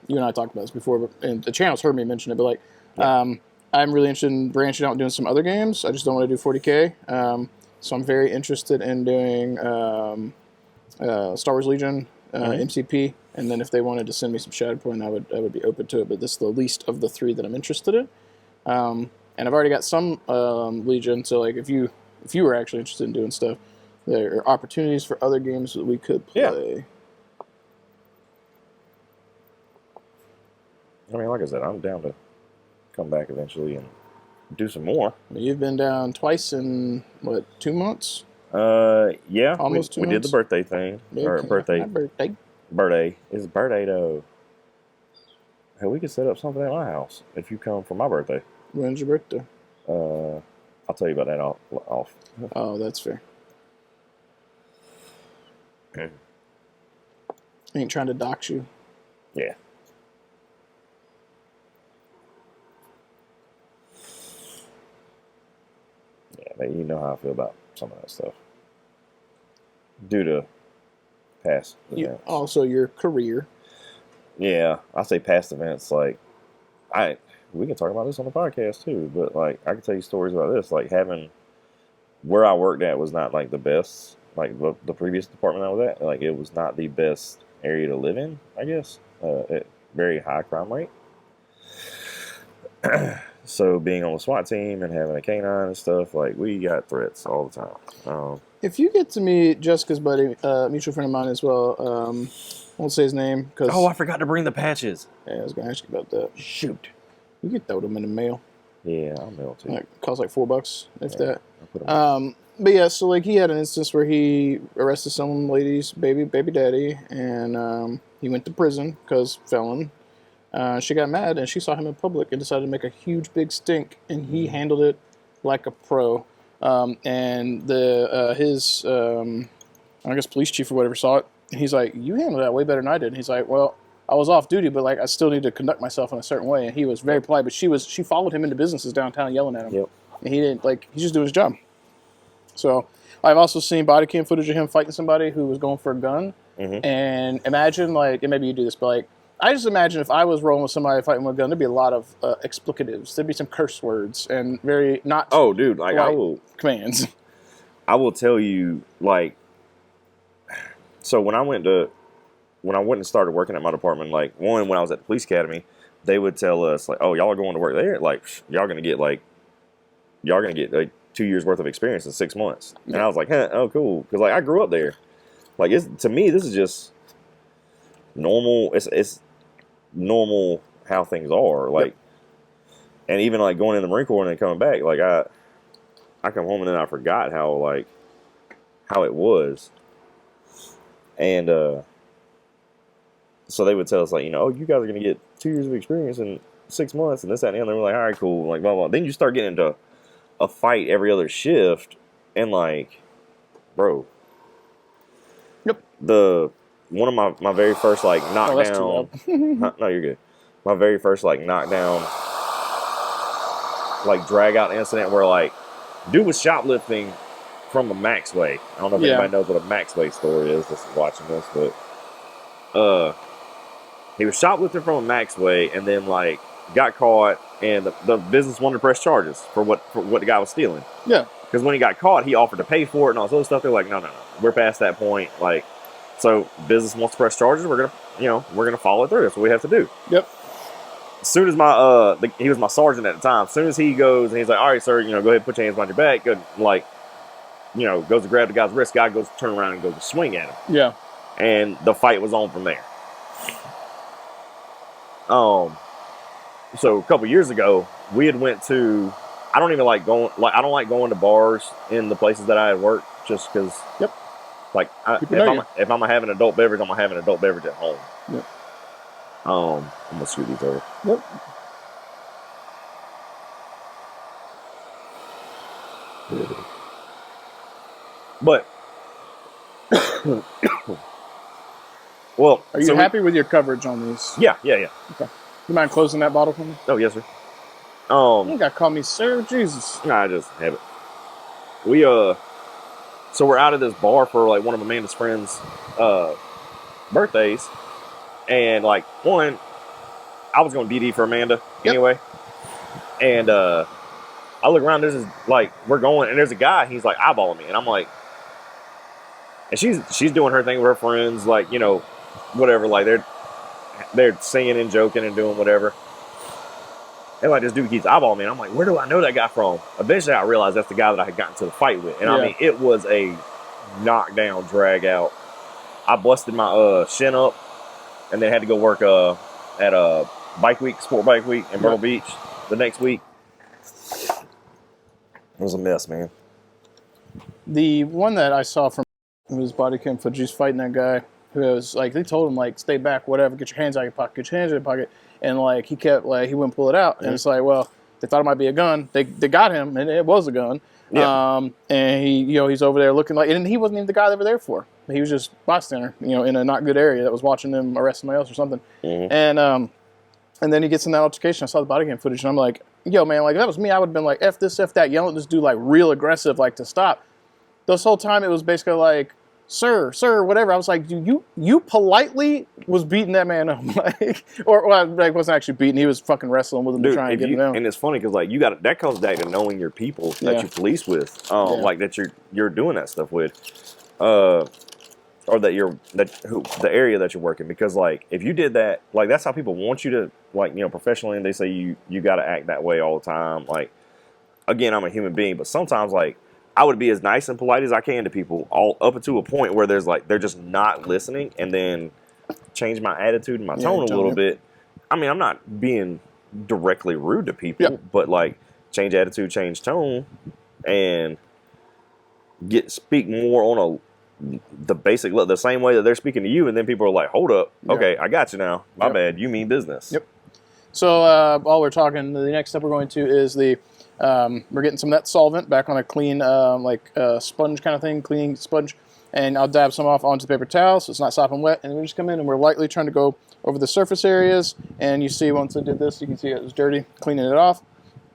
you and I talked about this before, but and the channel's heard me mention it, but like I'm really interested in branching out and doing some other games. I just don't want to do 40K. So I'm very interested in doing Star Wars Legion, MCP, and then if they wanted to send me some Shatterpoint, I would be open to it. But this is the least of the 3 that I'm interested in. And I've already got some Legion, so like if you were actually interested in doing stuff, there are opportunities for other games that we could play. Yeah. I mean, like I said, I'm down to come back eventually and do some more. You've been down twice in, what, 2 months? Yeah. Almost 2 months? We did the birthday thing. Yeah, or birthday. My birthday. Birthday. It's birthday, though. Hey, we could set up something at my house if you come for my birthday. When's your birthday? I'll tell you about that off. Oh, that's fair. Ain't trying to dox you. Yeah. Yeah, but you know how I feel about some of that stuff. Due to past events. Also, your career. Yeah, I say past events. Like, we can talk about this on the podcast too. But like, I can tell you stories about this. Like, having where I worked at was not like the best. Like the previous department I was at, like it was not the best area to live in. I guess very high crime rate. So being on the SWAT team and having a canine and stuff, like we got threats all the time. If you get to meet Jessica's buddy, mutual friend of mine as well, won't say his name because. Oh, I forgot to bring the patches. Yeah, I was gonna ask you about that. Shoot. You could throw them in the mail. Yeah, I'll mail too. It costs like $4, if that. But yeah, so like he had an instance where he arrested some lady's baby daddy, and he went to prison because felon. She got mad and she saw him in public and decided to make a huge big stink, and he handled it like a pro. And his I guess police chief or whatever saw it, and he's like, "You handled that way better than I did." And he's like, "Well, I was off duty, but like I still need to conduct myself in a certain way." And he was very polite, but she followed him into businesses downtown yelling at him. Yep. And he didn't he's just doing his job. So I've also seen body cam footage of him fighting somebody who was going for a gun. Mm-hmm. And imagine and maybe you do this, but like I just imagine if I was rolling with somebody fighting with a gun, there'd be a lot of explicatives. There'd be some curse words and very not. Oh, dude! Like I will commands. I will tell you, like, so when I went and started working at my department, like when I was at the police academy, they would tell us like, "Oh, y'all are going to work there. Like, y'all gonna get like 2 years worth of experience in 6 months." And I was like, "Huh, oh, cool," because like I grew up there. Like, to me, this is just normal. It's normal how things are. Like, and even like going in the Marine Corps and then coming back, like I come home and then I forgot how it was. And so they would tell us like, "Oh, you guys are gonna get 2 years of experience in 6 months," and this, that, and the other. And we're like, "All right, cool." Like, blah blah. Then you start getting into a fight every other shift, and like, bro. Yep. One of my very first like knockdown. Oh, that's too loud. No, you're good. My very first like knockdown, like drag out incident where like dude was shoplifting from a Maxway. I don't know if anybody knows what a Maxway store is that's watching this, but he was shoplifting from a Maxway and then like got caught, and the business wanted to press charges for what the guy was stealing. Yeah. Because when he got caught, he offered to pay for it and all this other stuff. They're like, no, we're past that point. Like, so business wants to press charges. We're gonna follow through. That's what we have to do. Yep. As soon as he was my sergeant at the time. As soon as he goes and he's like, "All right, sir, go ahead and put your hands behind your back." Good, like, goes to grab the guy's wrist. Guy goes to turn around and goes to swing at him. Yeah. And the fight was on from there. So a couple years ago, we had went to. I don't even like going. Like, I don't like going to bars in the places that I had worked, just because. Yep. Like, if I'm gonna have an adult beverage, I'm gonna have an adult beverage at home. Yep. I'm gonna scoot these over. Yep. But, well, are you happy with your coverage on these? Yeah. Okay. You mind closing that bottle for me? Oh, yes, sir. You gotta call me sir, Jesus. Nah, I just have it. So we're out of this bar for like one of Amanda's friends' birthdays, and like I was going to BD for Amanda anyway, and I look around, there's like, we're going, and there's a guy, he's like eyeballing me, and I'm like, and she's doing her thing with her friends, like, you know, whatever, like they're singing and joking and doing whatever. And like this dude keeps eyeballing me, and I'm like, where do I know that guy from? Eventually, I realized that's the guy that I had gotten to the fight with, and I mean, it was a knockdown, drag out. I busted my shin up, and then had to go work at a sport bike week in Myrtle Beach the next week. It was a mess, man. The one that I saw from his body cam footage, he's fighting that guy who was like, they told him like, stay back, whatever, get your hands out of your pocket, get your hands out of your pocket, and like he kept like he wouldn't pull it out, and it's like, well, they thought it might be a gun. They got him, and it was a gun. Yeah. And he, you know, he's over there looking like, and he wasn't even the guy they were there for. He was just bystander, you know, in a not good area that was watching them arrest somebody else or something. And then he gets in that altercation. I saw the body cam footage, and I'm like, yo, man, like if that was me, I would have been like, F this, F that, yelling at this dude like real aggressive, like to stop. This whole time it was basically like, sir, whatever. I was like, you politely was beating that man up, like, or well, like wasn't actually beating. He was fucking wrestling with him to try and get him down. And it's funny because like that comes back to knowing your people that you police with, like that you're doing that stuff with, or the area that you're working. Because like if you did that, like that's how people want you to, like, you know, professionally, and they say you got to act that way all the time. Like, again, I'm a human being, but sometimes like I would be as nice and polite as I can to people, all up to a point where there's like they're just not listening, and then change my attitude and my tone a little bit. I mean, I'm not being directly rude to people, but like change attitude, change tone, and speak more on the same way that they're speaking to you, and then people are like, hold up, okay, I got you now. My bad, you mean business. Yep. So while we're talking, the next step we're going to is we're getting some of that solvent back on a clean, sponge kind of thing, cleaning sponge, and I'll dab some off onto the paper towel so it's not sopping wet, and then we just come in and we're lightly trying to go over the surface areas, and you see once I did this, you can see it was dirty, cleaning it off.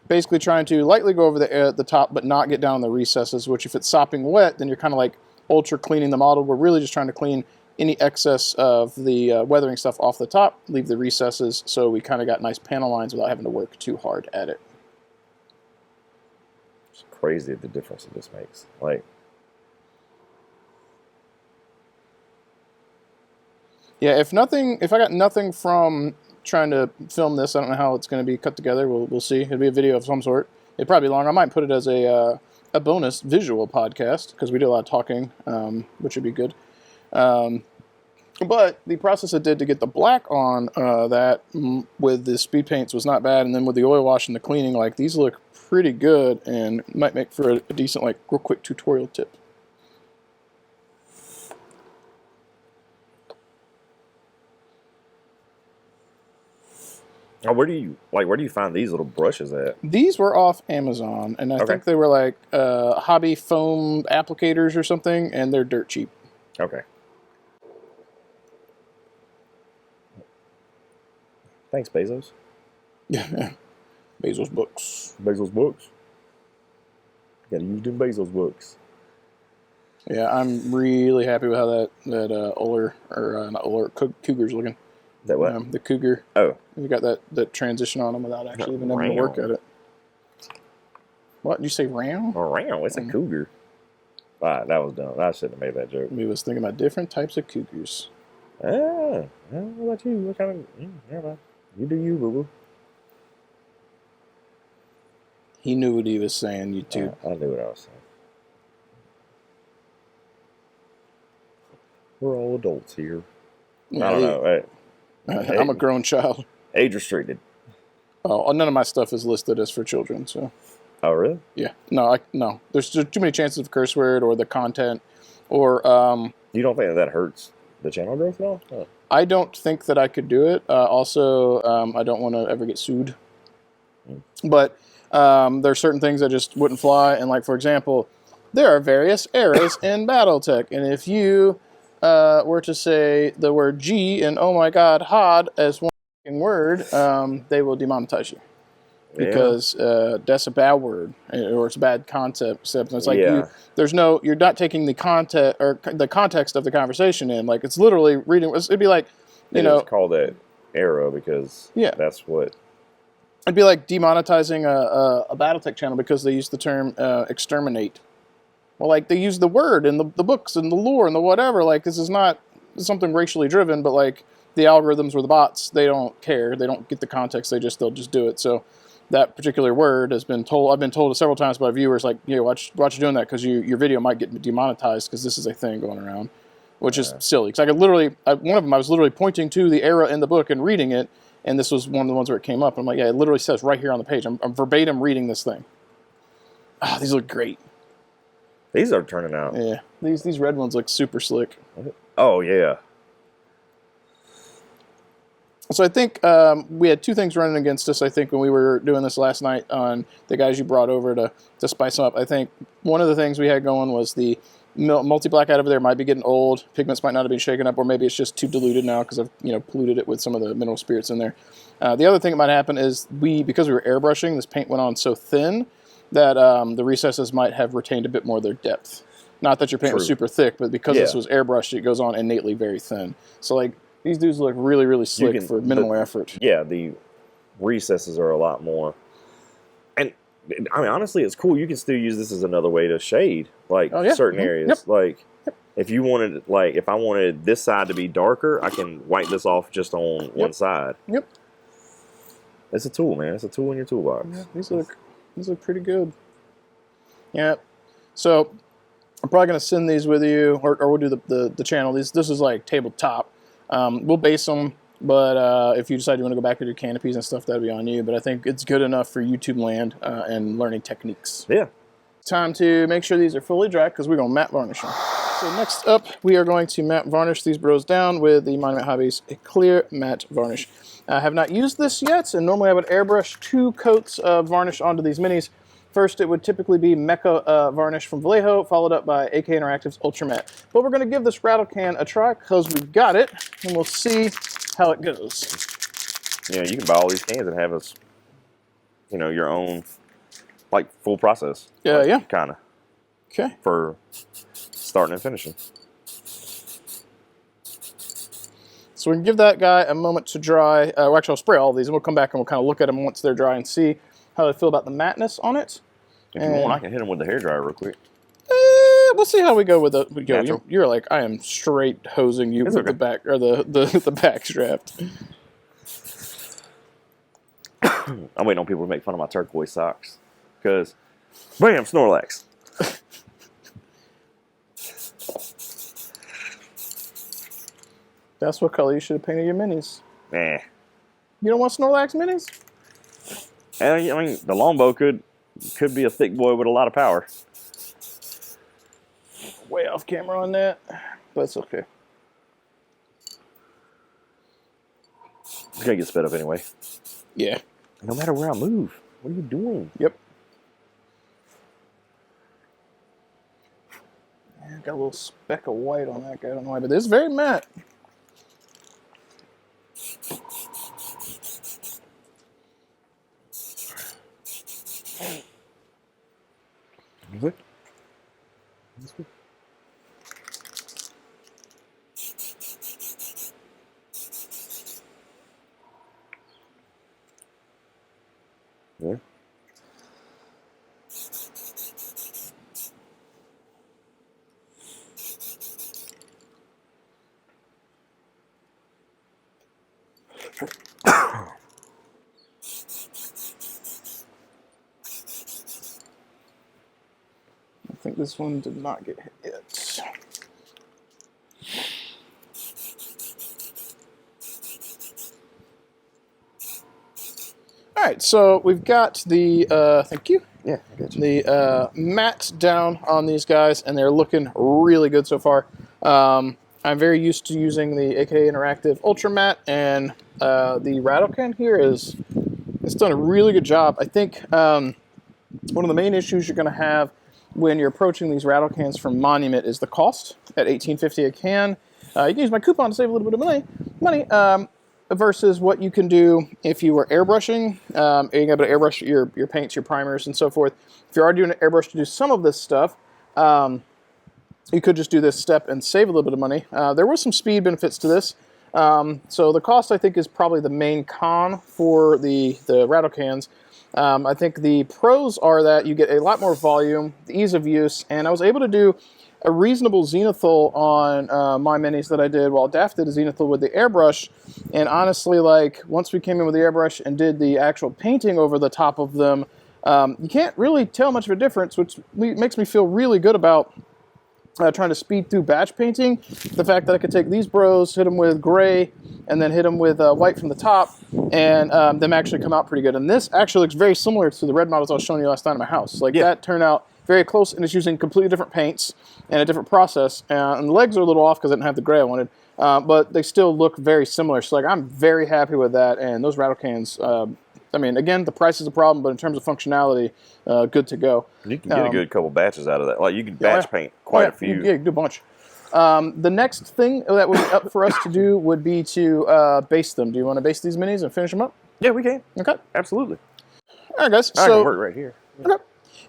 Basically trying to lightly go over the top, but not get down in the recesses, which if it's sopping wet, then you're kind of like ultra cleaning the model. We're really just trying to clean any excess of the weathering stuff off the top, leave the recesses, so we kind of got nice panel lines without having to work too hard at it. It's crazy the difference that this makes. Like, yeah, if I got nothing from trying to film this, I don't know how it's going to be cut together. We'll see. It'll be a video of some sort. It'd probably be long. I might put it as a bonus visual podcast because we do a lot of talking, which would be good. But the process I did to get the black on that with the speed paints was not bad, and then with the oil wash and the cleaning, like these look pretty good and might make for a decent, like, real quick tutorial tip. Now, where do you find these little brushes at? These were off Amazon, and I think they were like hobby foam applicators or something, and they're dirt cheap. Okay. Thanks, Bezos. Yeah. Bezos books. Bezos books. Gotta use them Bezos books. Yeah, I'm really happy with how that Uller, or not Uller, Cougar's looking. That what? The Cougar. Oh. We got that transition on them without actually even having to work at it. What? Did you say round? A round? It's a Cougar. That was dumb. I shouldn't have made that joke. We was thinking about different types of Cougars. What about you? What kind of... never mind. You do you, boo-boo. He knew what he was saying, YouTube. I knew what I was saying. We're all adults here. Yeah, I don't know. Hey, I'm a grown child. Age restricted. Oh, none of my stuff is listed as for children, so... Oh, really? Yeah. No. There's just too many chances of curse word or the content or... You don't think that hurts the channel growth at all? Oh. I don't think that I could do it. Also, I don't want to ever get sued. But there are certain things that just wouldn't fly. And like, for example, there are various eras in Battletech. And if you were to say the word G and oh my god, HOD as one word, they will demonetize you. Because that's a bad word, or it's a bad concept. It's like you're not taking the content or the context of the conversation in. Like it's literally reading. It'd be like, you know, it's called that era because that's what. It'd be like demonetizing a Battletech channel because they use the term exterminate. Well, like, they use the word in the books and the lore and the whatever. Like, this is not something racially driven, but, like, the algorithms or the bots, they don't care. They don't get the context. They'll just do it. So that particular word has been told. I've been told several times by viewers, like, you know, watch doing that because your video might get demonetized because this is a thing going around, which is silly. Because I could literally, one of them, I was literally pointing to the era in the book and reading it, and this was one of the ones where it came up. I'm like, yeah, it literally says right here on the page. I'm verbatim reading this thing. Ah, these look great. These are turning out. Yeah, these red ones look super slick. Oh yeah. So I think we had two things running against us, I think, when we were doing this last night on the guys you brought over to spice them up. I think one of the things we had going was the multi-black out over there might be getting old. Pigments might not have been shaken up, or maybe it's just too diluted now because I've polluted it with some of the mineral spirits in there. The other thing that might happen is because we were airbrushing, this paint went on so thin that the recesses might have retained a bit more of their depth. Not that your paint was super thick, but because this was airbrushed, it goes on innately very thin. So, like, these dudes look really, really slick for minimal effort. Yeah, the recesses are a lot more. And, I mean, honestly, it's cool. You can still use this as another way to shade, like, certain areas. Yep. Like, if you wanted, like, if I wanted this side to be darker, I can wipe this off just on one side. Yep. It's a tool, man. It's a tool in your toolbox. Yeah, these look pretty good. Yeah. So, I'm probably going to send these with you, or we'll do the channel. This is like tabletop. We'll base them, but if you decide you want to go back to your canopies and stuff, that'll be on you. But I think it's good enough for YouTube land and learning techniques. Yeah. Time to make sure these are fully dry because we're going to matte varnish them. So next up, we are going to matte varnish these bros down with the Monument Hobbies clear matte varnish. I have not used this yet, and normally I would airbrush 2 coats of varnish onto these minis. First, it would typically be Mecha Varnish from Vallejo, followed up by AK Interactive's Ultra Matte. But we're going to give this rattle can a try because we've got it, and we'll see how it goes. Yeah, you can buy all these cans and have us, your own, like, full process. Yeah, yeah. Kind of. Okay. For starting and finishing. So we can give that guy a moment to dry. Well, actually, I'll spray all of these, and we'll come back and we'll kind of look at them once they're dry and see how they feel about the matteness on it. If you want, I can hit them with the hairdryer real quick. We'll see how we go with the. You're like, I am straight hosing you with the back or the back strap. I'm waiting on people to make fun of my turquoise socks, because, bam, Snorlax. That's what color you should have painted your minis. Nah. You don't want Snorlax minis? And I mean, the longbow could be a thick boy with a lot of power. Way off camera on that, but it's okay. It's gonna get sped up anyway. Yeah. No matter where I move. What are you doing? Yep. Yeah, got a little speck of white on that guy. I don't know why, but it's very matte. Good. That's good. Yeah. I think this one did not get hit yet. All right, so we've got the, thank you. Yeah, I got you. The matte down on these guys, and they're looking really good so far. I'm very used to using the AK Interactive Ultra Matte, and the rattle can here it's done a really good job. I think one of the main issues you're going to have when you're approaching these rattle cans from Monument is the cost at $18.50 a can. You can use my coupon to save a little bit of money versus what you can do if you were airbrushing. You're able to airbrush your paints, your primers, and so forth. If you are doing an airbrush to do some of this stuff, you could just do this step and save a little bit of money. There were some speed benefits to this. So the cost, I think, is probably the main con for the rattle cans. I think the pros are that you get a lot more volume, the ease of use, and I was able to do a reasonable zenithal on my minis that I did, while Daff did a zenithal with the airbrush. And honestly, like, once we came in with the airbrush and did the actual painting over the top of them, you can't really tell much of a difference, which makes me feel really good about trying to speed through batch painting. The fact that I could take these bros, hit them with gray, and then hit them with white from the top, and them actually come out pretty good. And this actually looks very similar to the red models I was showing you last night in my house. Like, that turned out very close, and it's using completely different paints and a different process. And the legs are a little off because I didn't have the gray I wanted, but they still look very similar. So, like, I'm very happy with that. And those rattle cans, I mean, again, the price is a problem, but in terms of functionality, good to go. You can get a good couple batches out of that. Like, you can batch paint quite a few. Yeah, you can do a bunch. The next thing that would be up for us to do would be to base them. Do you want to base these minis and finish them up? Yeah, we can. Okay. Absolutely. All right, guys. I can work right here. Okay.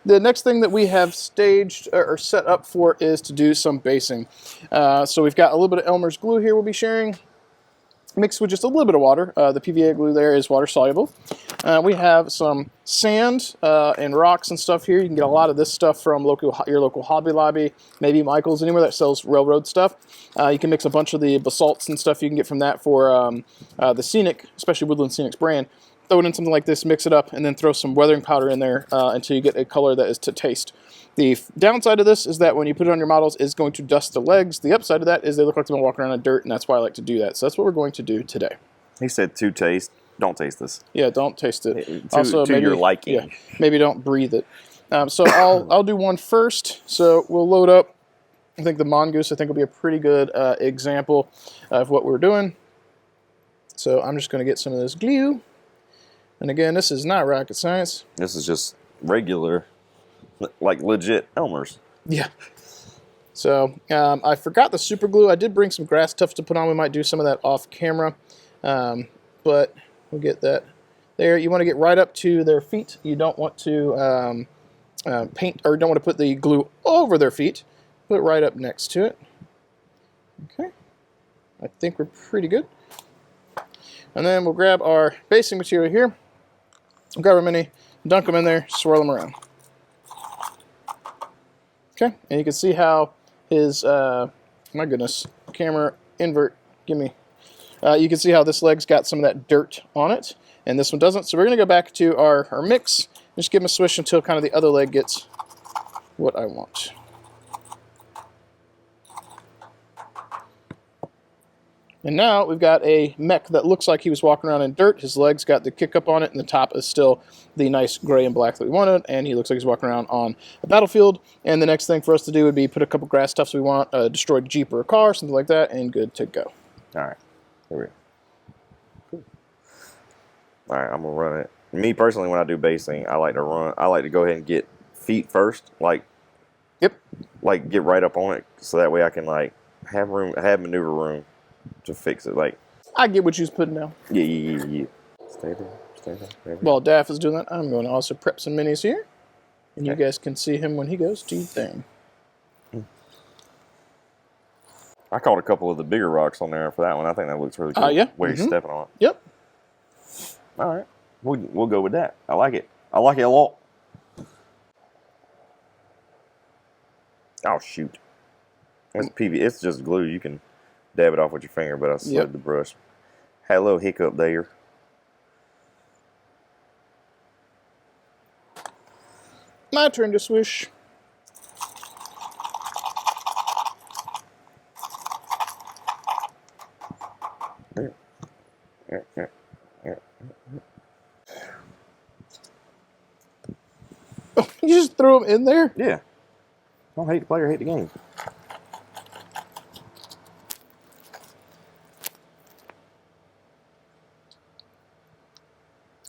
The next thing that we have staged or set up for is to do some basing. So we've got a little bit of Elmer's glue here we'll be sharing, mixed with just a little bit of water. The PVA glue there is water soluble. We have some sand and rocks and stuff here. You can get a lot of this stuff from your local Hobby Lobby, maybe Michael's, anywhere that sells railroad stuff. You can mix a bunch of the basalts and stuff you can get from that for the Scenic, especially Woodland Scenic's brand. Throw it in something like this, mix it up, and then throw some weathering powder in there until you get a color that is to taste. The downside of this is that when you put it on your models, it's going to dust the legs. The upside of that is they look like they've been walking around in dirt, and that's why I like to do that. So that's what we're going to do today. He said to taste. Don't taste this. Yeah, don't taste it. To maybe, your liking. Yeah, maybe don't breathe it. So I'll do one first. So we'll load up. I think the mongoose, I think, will be a pretty good example of what we're doing. So I'm just going to get some of this glue. And again, this is not rocket science. This is just regular, like legit Elmer's. Yeah. So I forgot the super glue. I did bring some grass tufts to put on. We might do some of that off camera. But we'll get that there. You want to get right up to their feet. You don't want to paint, or don't want to put the glue over their feet. Put it right up next to it. Okay. I think we're pretty good. And then we'll grab our basing material here. Grab our mini, dunk them in there, swirl them around. Okay, and you can see how his, my goodness, camera invert, give me. You can see how this leg's got some of that dirt on it, and this one doesn't. So we're going to go back to our mix, just give them a swish until kind of the other leg gets what I want. And now we've got a mech that looks like he was walking around in dirt. His legs got the kick up on it, and the top is still the nice gray and black that we wanted, and he looks like he's walking around on a battlefield. And the next thing for us to do would be put a couple grass tufts we want, a destroyed Jeep or a car, something like that, and good to go. All right. Here we go. Cool. All right, I'm going to run it. Me, personally, when I do basing, I like to go ahead and get feet first, like get right up on it, so that way I can, like, have maneuver room to fix it. Like, I get what you're putting down. Yeah. Stay there. While Daff is doing that, I'm going to also prep some minis here, and you guys can see him when he goes to thing. I caught a couple of the bigger rocks on there for that one. I think that looks really cool. Yeah. Where he's stepping on it. Yep. All right, we'll go with that. I like it. I like it a lot. Oh shoot! It's PV. It's just glue. You can dab it off with your finger, but I slid the brush. Had a little hiccup there. My turn to swish. Oh, you just threw them in there? Yeah. Don't hate the player, hate the game.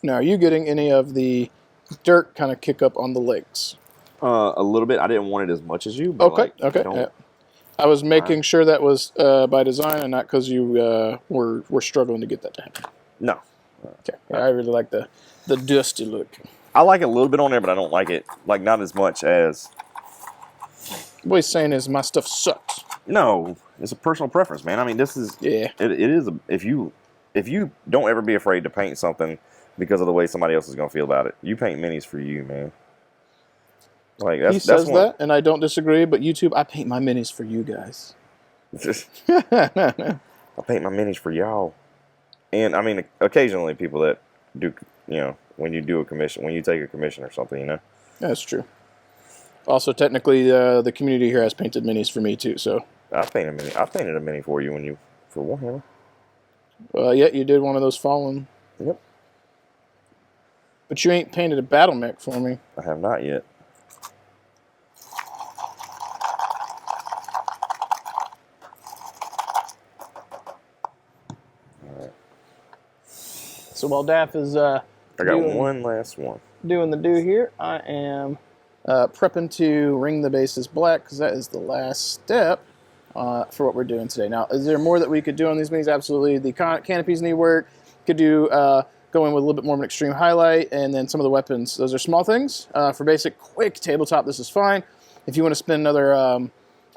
Now, are you getting any of the dirt kind of kick up on the legs? A little bit. I didn't want it as much as you. But okay, okay. Yeah. I was making sure that was by design and not because you were struggling to get that to happen. No. Okay. I really like the dusty look. I like it a little bit on there, but I don't like it, not as much as... What he's saying is my stuff sucks. No. it's a personal preference, man. I mean, this is Yeah. It is if you don't ever be afraid to paint something because of the way somebody else is gonna feel about it. You paint minis for you, man. Like He says that, and I don't disagree. But YouTube, I paint my minis for you guys. I paint my minis for y'all, and I mean, occasionally people that do, when you do a commission, when you take a commission or something, That's true. Also, technically, the community here has painted minis for me too. So I painted a mini for you for Warhammer. Yeah, you did one of those Fallen. Yep. But you ain't painted a battle mech for me. I have not yet. So while Daff is I got one last one. Doing the do here, I am prepping to ring the bases black because that is the last step for what we're doing today. Now, is there more that we could do on these minis? Absolutely. The canopies need work. Could do go in with a little bit more of an extreme highlight, and then some of the weapons. Those are small things. For basic, quick tabletop, this is fine. If you want to spend another, I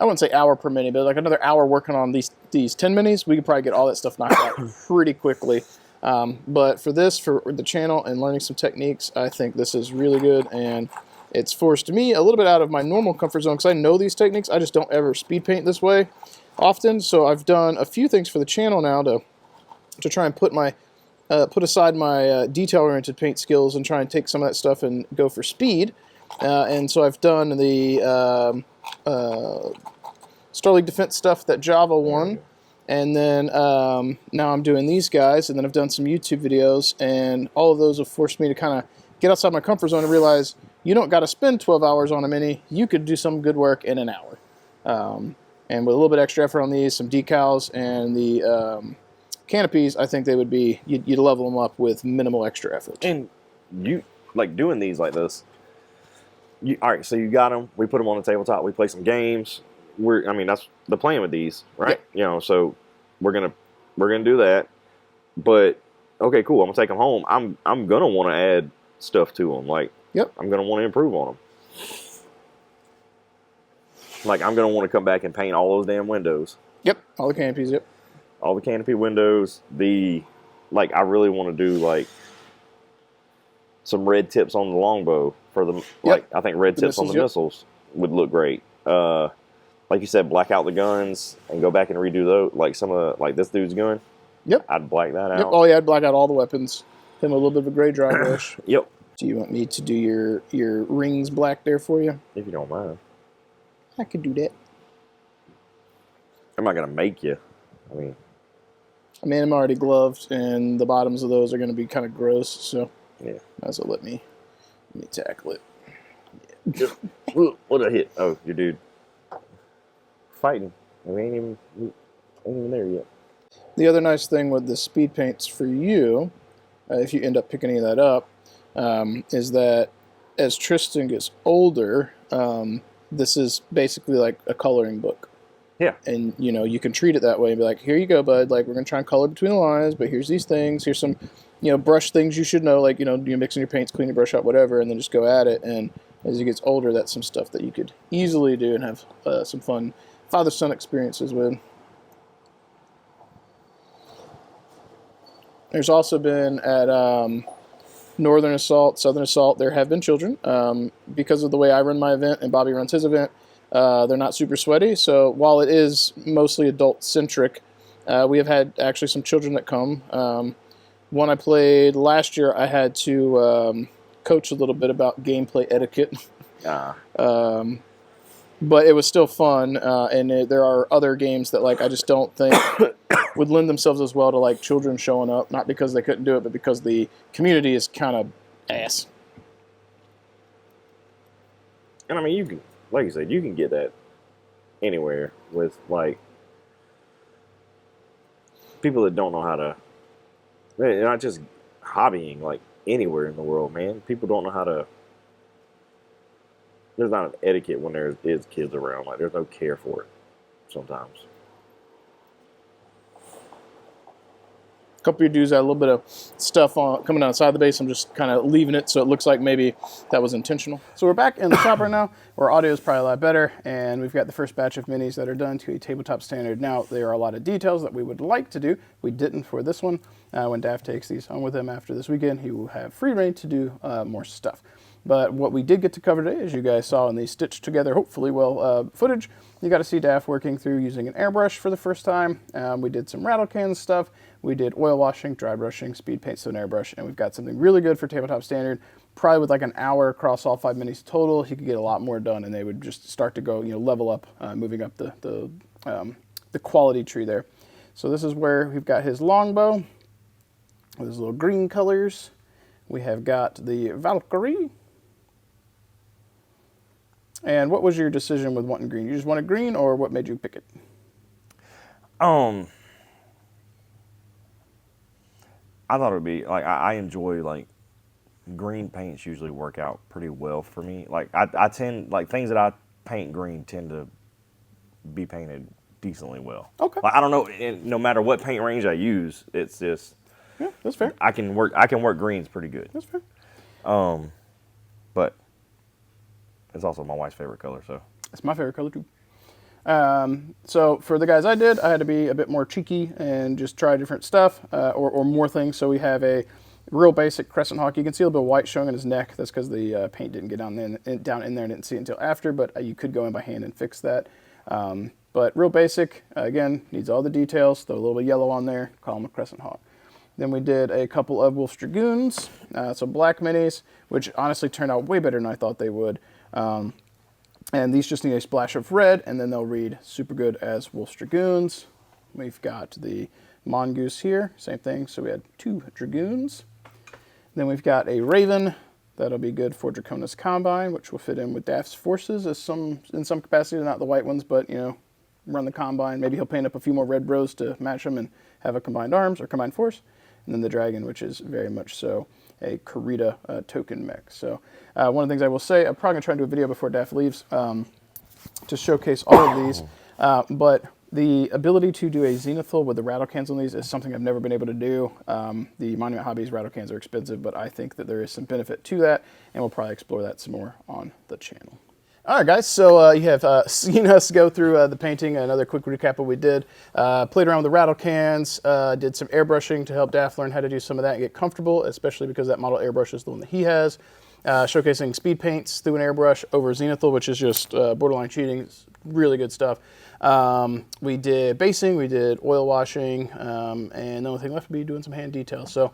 wouldn't say hour per mini, but like another hour working on these 10 minis, we could probably get all that stuff knocked out pretty quickly. But for this, for the channel and learning some techniques, I think this is really good, and it's forced me a little bit out of my normal comfort zone because I know these techniques. I just don't ever speed paint this way often, so I've done a few things for the channel now to try and put aside my detail-oriented paint skills and try and take some of that stuff and go for speed. And so I've done the Star League Defense stuff that Java won. And then now I'm doing these guys, and then I've done some YouTube videos, and all of those have forced me to kind of get outside my comfort zone and realize you don't got to spend 12 hours on a mini. You could do some good work in an hour. And with a little bit extra effort on these, some decals, and the canopies, I think they would be, you'd level them up with minimal extra effort. And you, like doing these like this, all right, so you got them, we put them on the tabletop, we play some games. That's the plan with these, right? Yeah. So we're gonna do that. But okay, cool. I'm gonna take them home. I'm gonna want to add stuff to them. Like, I'm gonna want to improve on them. Like, I'm gonna want to come back and paint all those damn windows. Yep, all the canopies. Yep, all the canopy windows. I really want to do like some red tips on the longbow for the I think red tips on the missiles would look great. Like you said, black out the guns and go back and redo those, like some of like this dude's gun. Yep. I'd black that out. Yep. Oh yeah, I'd black out all the weapons. Him a little bit of a gray dry brush. Yep. Do you want me to do your rings black there for you? If you don't mind. I could do that. I'm not gonna make you. I mean, I'm already gloved, and the bottoms of those are gonna be kind of gross. So yeah, might as well let me tackle it. Yeah. What a hit! Oh, your dude fighting. We ain't even there yet. The other nice thing with the speed paints for you, if you end up picking any of that up, is that as Tristan gets older, this is basically like a coloring book. Yeah. And, you can treat it that way and be like, here you go, bud. Like, we're going to try and color between the lines, but here's these things. Here's some, brush things you should know. Like, you're mixing your paints, clean your brush out, whatever, and then just go at it. And as he gets older, that's some stuff that you could easily do and have some fun father-son experiences with. There's also been at Northern Assault, Southern Assault, there have been children. Because of the way I run my event and Bobby runs his event, they're not super sweaty. So while it is mostly adult-centric, we have had actually some children that come. One I played last year, I had to coach a little bit about gameplay etiquette. But it was still fun, and there are other games that I just don't think would lend themselves as well to children showing up, not because they couldn't do it, but because the community is kind of ass. And I mean, you can, like you said, you can get that anywhere with people that don't know how to. They're not just hobbying anywhere in the world, man. People don't know how to. There's not an etiquette when there is kids around. There's no care for it sometimes. couple of dudes had a little bit of stuff coming down the side of the base. I'm just kind of leaving it so it looks like maybe that was intentional. So we're back in the shop right now, where audio is probably a lot better, and we've got the first batch of minis that are done to a tabletop standard. Now, there are a lot of details that we would like to do. We didn't for this one. When Daff takes these home with him after this weekend, he will have free reign to do more stuff. But what we did get to cover today, as you guys saw in the stitched together, hopefully well footage, you got to see Daff working through using an airbrush for the first time. We did some rattle can stuff. We did oil washing, dry brushing, speed paint, so an airbrush, and we've got something really good for tabletop standard. Probably with like an hour across all 5 minis total, he could get a lot more done, and they would just start to go, level up, moving up the quality tree there. So this is where we've got his longbow with his little green colors. We have got the Valkyrie. And what was your decision with wanting green? You just wanted green, or what made you pick it? I thought it would be, like, I enjoy, like, green paints usually work out pretty well for me. Like, I tend, like, things that I paint green tend to be painted decently well. Okay. Like, I don't know, no matter what paint range I use, it's just... Yeah, that's fair. I can work greens pretty good. That's fair. But it's also my wife's favorite color, so. It's my favorite color, too. So for the guys I had to be a bit more cheeky and just try different stuff, or more things. So we have a real basic crescent hawk. You can see a little bit of white showing in his neck. That's because the paint didn't get down in there and didn't see it until after, but you could go in by hand and fix that. But real basic, again, needs all the details. Throw a little bit of yellow on there, call him a crescent hawk. Then we did a couple of Wolf's Dragoons, so black minis, which honestly turned out way better than I thought they would. And these just need a splash of red, and then they'll read super good as Wolf's Dragoons. We've got the Mongoose here, same thing, so we had 2 Dragoons. Then we've got a Raven, that'll be good for Draconis Combine, which will fit in with Daff's forces in some capacity, not the white ones, but, run the Combine. Maybe he'll paint up a few more red rows to match them and have a combined arms or combined force. And then the Dragon, which is very much so a Karita token mech. So one of the things I will say, I'm probably going to try and do a video before Daff leaves to showcase all of these. But the ability to do a zenithal with the rattle cans on these is something I've never been able to do. The Monument Hobbies rattle cans are expensive, but I think that there is some benefit to that, and we'll probably explore that some more on the channel. All right, guys, so you have seen us go through the painting. Another quick recap of what we did. Played around with the rattle cans, did some airbrushing to help Daff learn how to do some of that and get comfortable, especially because that model airbrush is the one that he has. Showcasing speed paints through an airbrush over zenithal, which is just borderline cheating. It's really good stuff. We did basing, we did oil washing, and the only thing left would be doing some hand details. So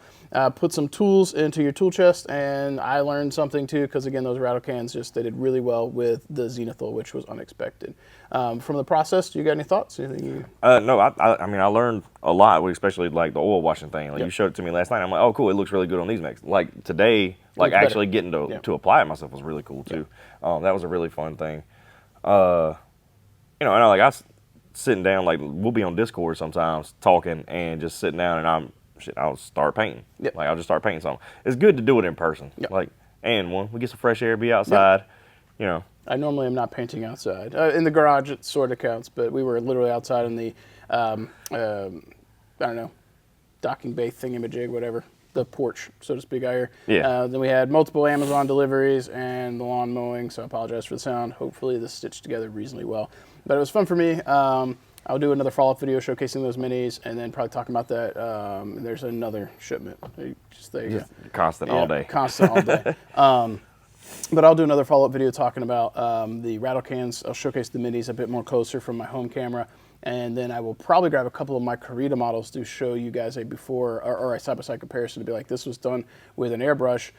put some tools into your tool chest, and I learned something too, because again, those rattle cans they did really well with the zenithal, which was unexpected. From the process, do you got any thoughts? No, I mean, I learned a lot, especially like the oil washing thing. Like, you showed it to me last night. I'm like, oh, cool, it looks really good on these mechs. Like today, like actually getting to apply it myself was really cool too. That was a really fun thing. And I sitting down, like we'll be on Discord sometimes talking and just sitting down, and I'll start painting. Like I'll just start painting something. It's good to do it in person. Like, and we get some fresh air, be outside. I normally am not painting outside. In the garage, it sort of counts, but we were literally outside in the, I don't know, docking bay thingamajig, whatever, the porch, so to speak, out here. Then we had multiple Amazon deliveries and the lawn mowing, so I apologize for the sound. Hopefully this stitched together reasonably well. But it was fun for me. I'll do another follow-up video showcasing those minis, and then probably talking about that. There's another shipment. Just constant all day. Constant all day. But I'll do another follow-up video talking about the rattle cans. I'll showcase the minis a bit more closer from my home camera, and then I will probably grab a couple of my Karita models to show you guys a before or a side-by-side comparison to be like, this was done with an airbrush,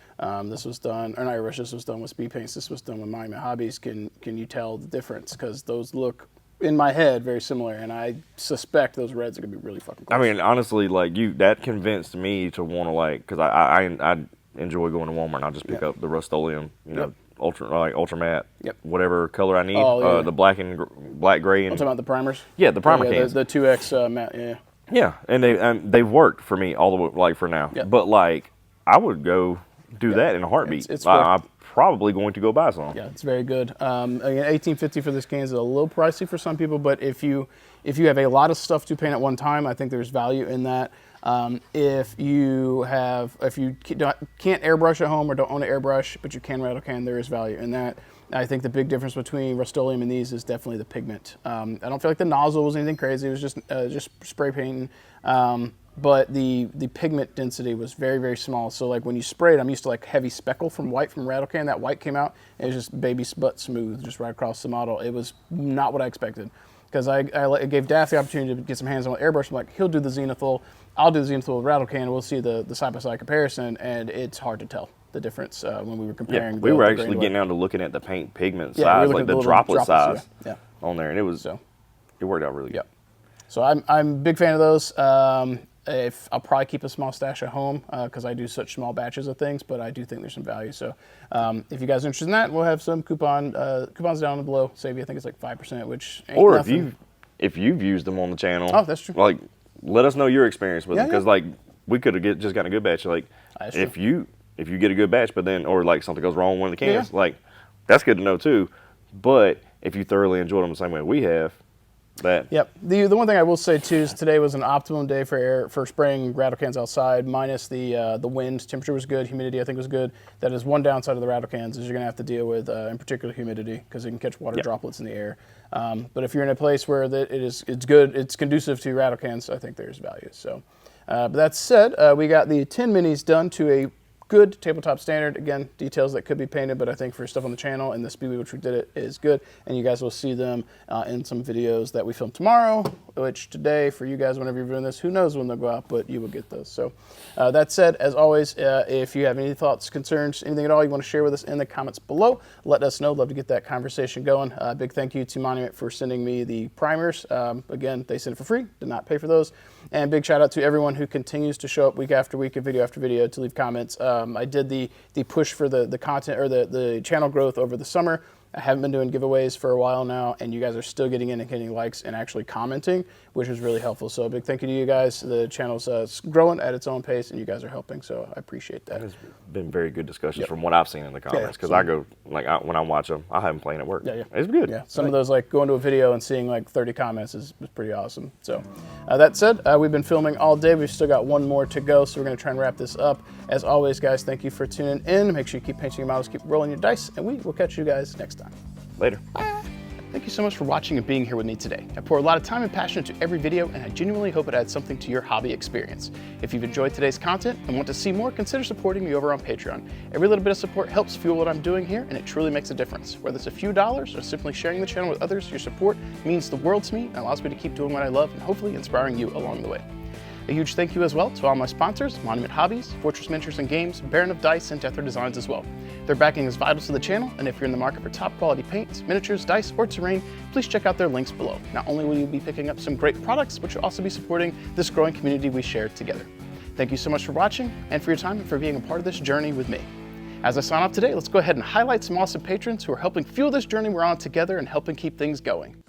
this was done, or not airbrush, this was done with speed paints, this was done with Monument Hobbies. Can you tell the difference? Because those look, in my head, very similar, and I suspect those reds are going to be really fucking close. I mean, honestly, like that convinced me to want to, like, because I enjoy going to Walmart and I'll just pick up the Rust-Oleum, ultra matte, whatever color I need. The black gray, and I'm talking about the primers. Yeah, the primer cans. The 2X matte. Yeah, and they've worked for me all the way, like, for now. But like, I would go do that in a heartbeat. I'm probably going to go buy some. Yeah, it's very good. Again, $18.50 for this can is a little pricey for some people, but if you have a lot of stuff to paint at one time, I think there's value in that. If you can't airbrush at home or don't own an airbrush, but you can rattle can, there is value in that. I think the big difference between Rust-Oleum and these is definitely the pigment. I don't feel like the nozzle was anything crazy. It was just spray painting. But the pigment density was very, very small. So like when you sprayed, I'm used to like heavy speckle from white from rattle can. That white came out, and it was just baby butt smooth, just right across the model. It was not what I expected. Because I gave Daff the opportunity to get some hands on with airbrush. I'm like, he'll do the zenithal, I'll do the zenithal with rattle can, and we'll see the side-by-side comparison, and it's hard to tell the difference when we were comparing. Yeah, we were actually getting down to looking at the paint pigment size, like the droplet size on there, and it worked out really good. Yep. So I'm a big fan of those. I'll probably keep a small stash at home because I do such small batches of things, but I do think there's some value. So if you guys are interested in that, we'll have some coupons down below. Save you, I think it's like 5%, which ain't or nothing. if you've used them on the channel. Oh, that's true. Like, let us know your experience with them, because like we could have just gotten a good batch. Like if you get a good batch, but then or like something goes wrong with one of the cans, like that's good to know too. But if you thoroughly enjoyed them the same way we have. Yep. The one thing I will say too is today was an optimum day for spraying rattle cans outside, minus the wind. Temperature was good. Humidity I think was good. That is one downside of the rattle cans is you're gonna have to deal with in particular humidity because it can catch water droplets in the air. But if you're in a place where it's good, it's conducive to rattle cans, I think there's value. So, but that said, we got the 10 minis done to a good tabletop standard. Again, details that could be painted, but I think for stuff on the channel and the speed with which we did it is good. And you guys will see them in some videos that we film tomorrow, which today for you guys, whenever you're viewing this, who knows when they'll go out, but you will get those. So that said, as always, if you have any thoughts, concerns, anything at all you want to share with us in the comments below, let us know. Love to get that conversation going. Big thank you to Monument for sending me the primers. Again, they sent it for free, did not pay for those. And big shout out to everyone who continues to show up week after week and video after video to leave comments. I did the push for the content or the channel growth over the summer. I haven't been doing giveaways for a while now, and you guys are still getting in and hitting likes and actually commenting, which is really helpful. So a big thank you to you guys. The channel's growing at its own pace, and you guys are helping, so I appreciate that. It's been very good discussions from what I've seen in the comments, because I go, like, when I watch them, I have them playing at work. It's good. Yeah, some of those, like, going to a video and seeing, like, 30 comments is pretty awesome. So that said, we've been filming all day. We've still got one more to go, so we're going to try and wrap this up. As always, guys, thank you for tuning in. Make sure you keep painting your models, keep rolling your dice, and we will catch you guys next time. Later. Bye. Thank you so much for watching and being here with me today. I pour a lot of time and passion into every video, and I genuinely hope it adds something to your hobby experience. If you've enjoyed today's content and want to see more, consider supporting me over on Patreon. Every little bit of support helps fuel what I'm doing here, and it truly makes a difference. Whether it's a few dollars or simply sharing the channel with others, your support means the world to me and allows me to keep doing what I love and hopefully inspiring you along the way. A huge thank you as well to all my sponsors, Monument Hobbies, Fortress Miniatures and Games, Baron of Dice, and Deathler Designs as well. Their backing is vital to the channel, and if you're in the market for top quality paints, miniatures, dice, or terrain, please check out their links below. Not only will you be picking up some great products, but you'll also be supporting this growing community we share together. Thank you so much for watching, and for your time, and for being a part of this journey with me. As I sign off today, let's go ahead and highlight some awesome patrons who are helping fuel this journey we're on together and helping keep things going.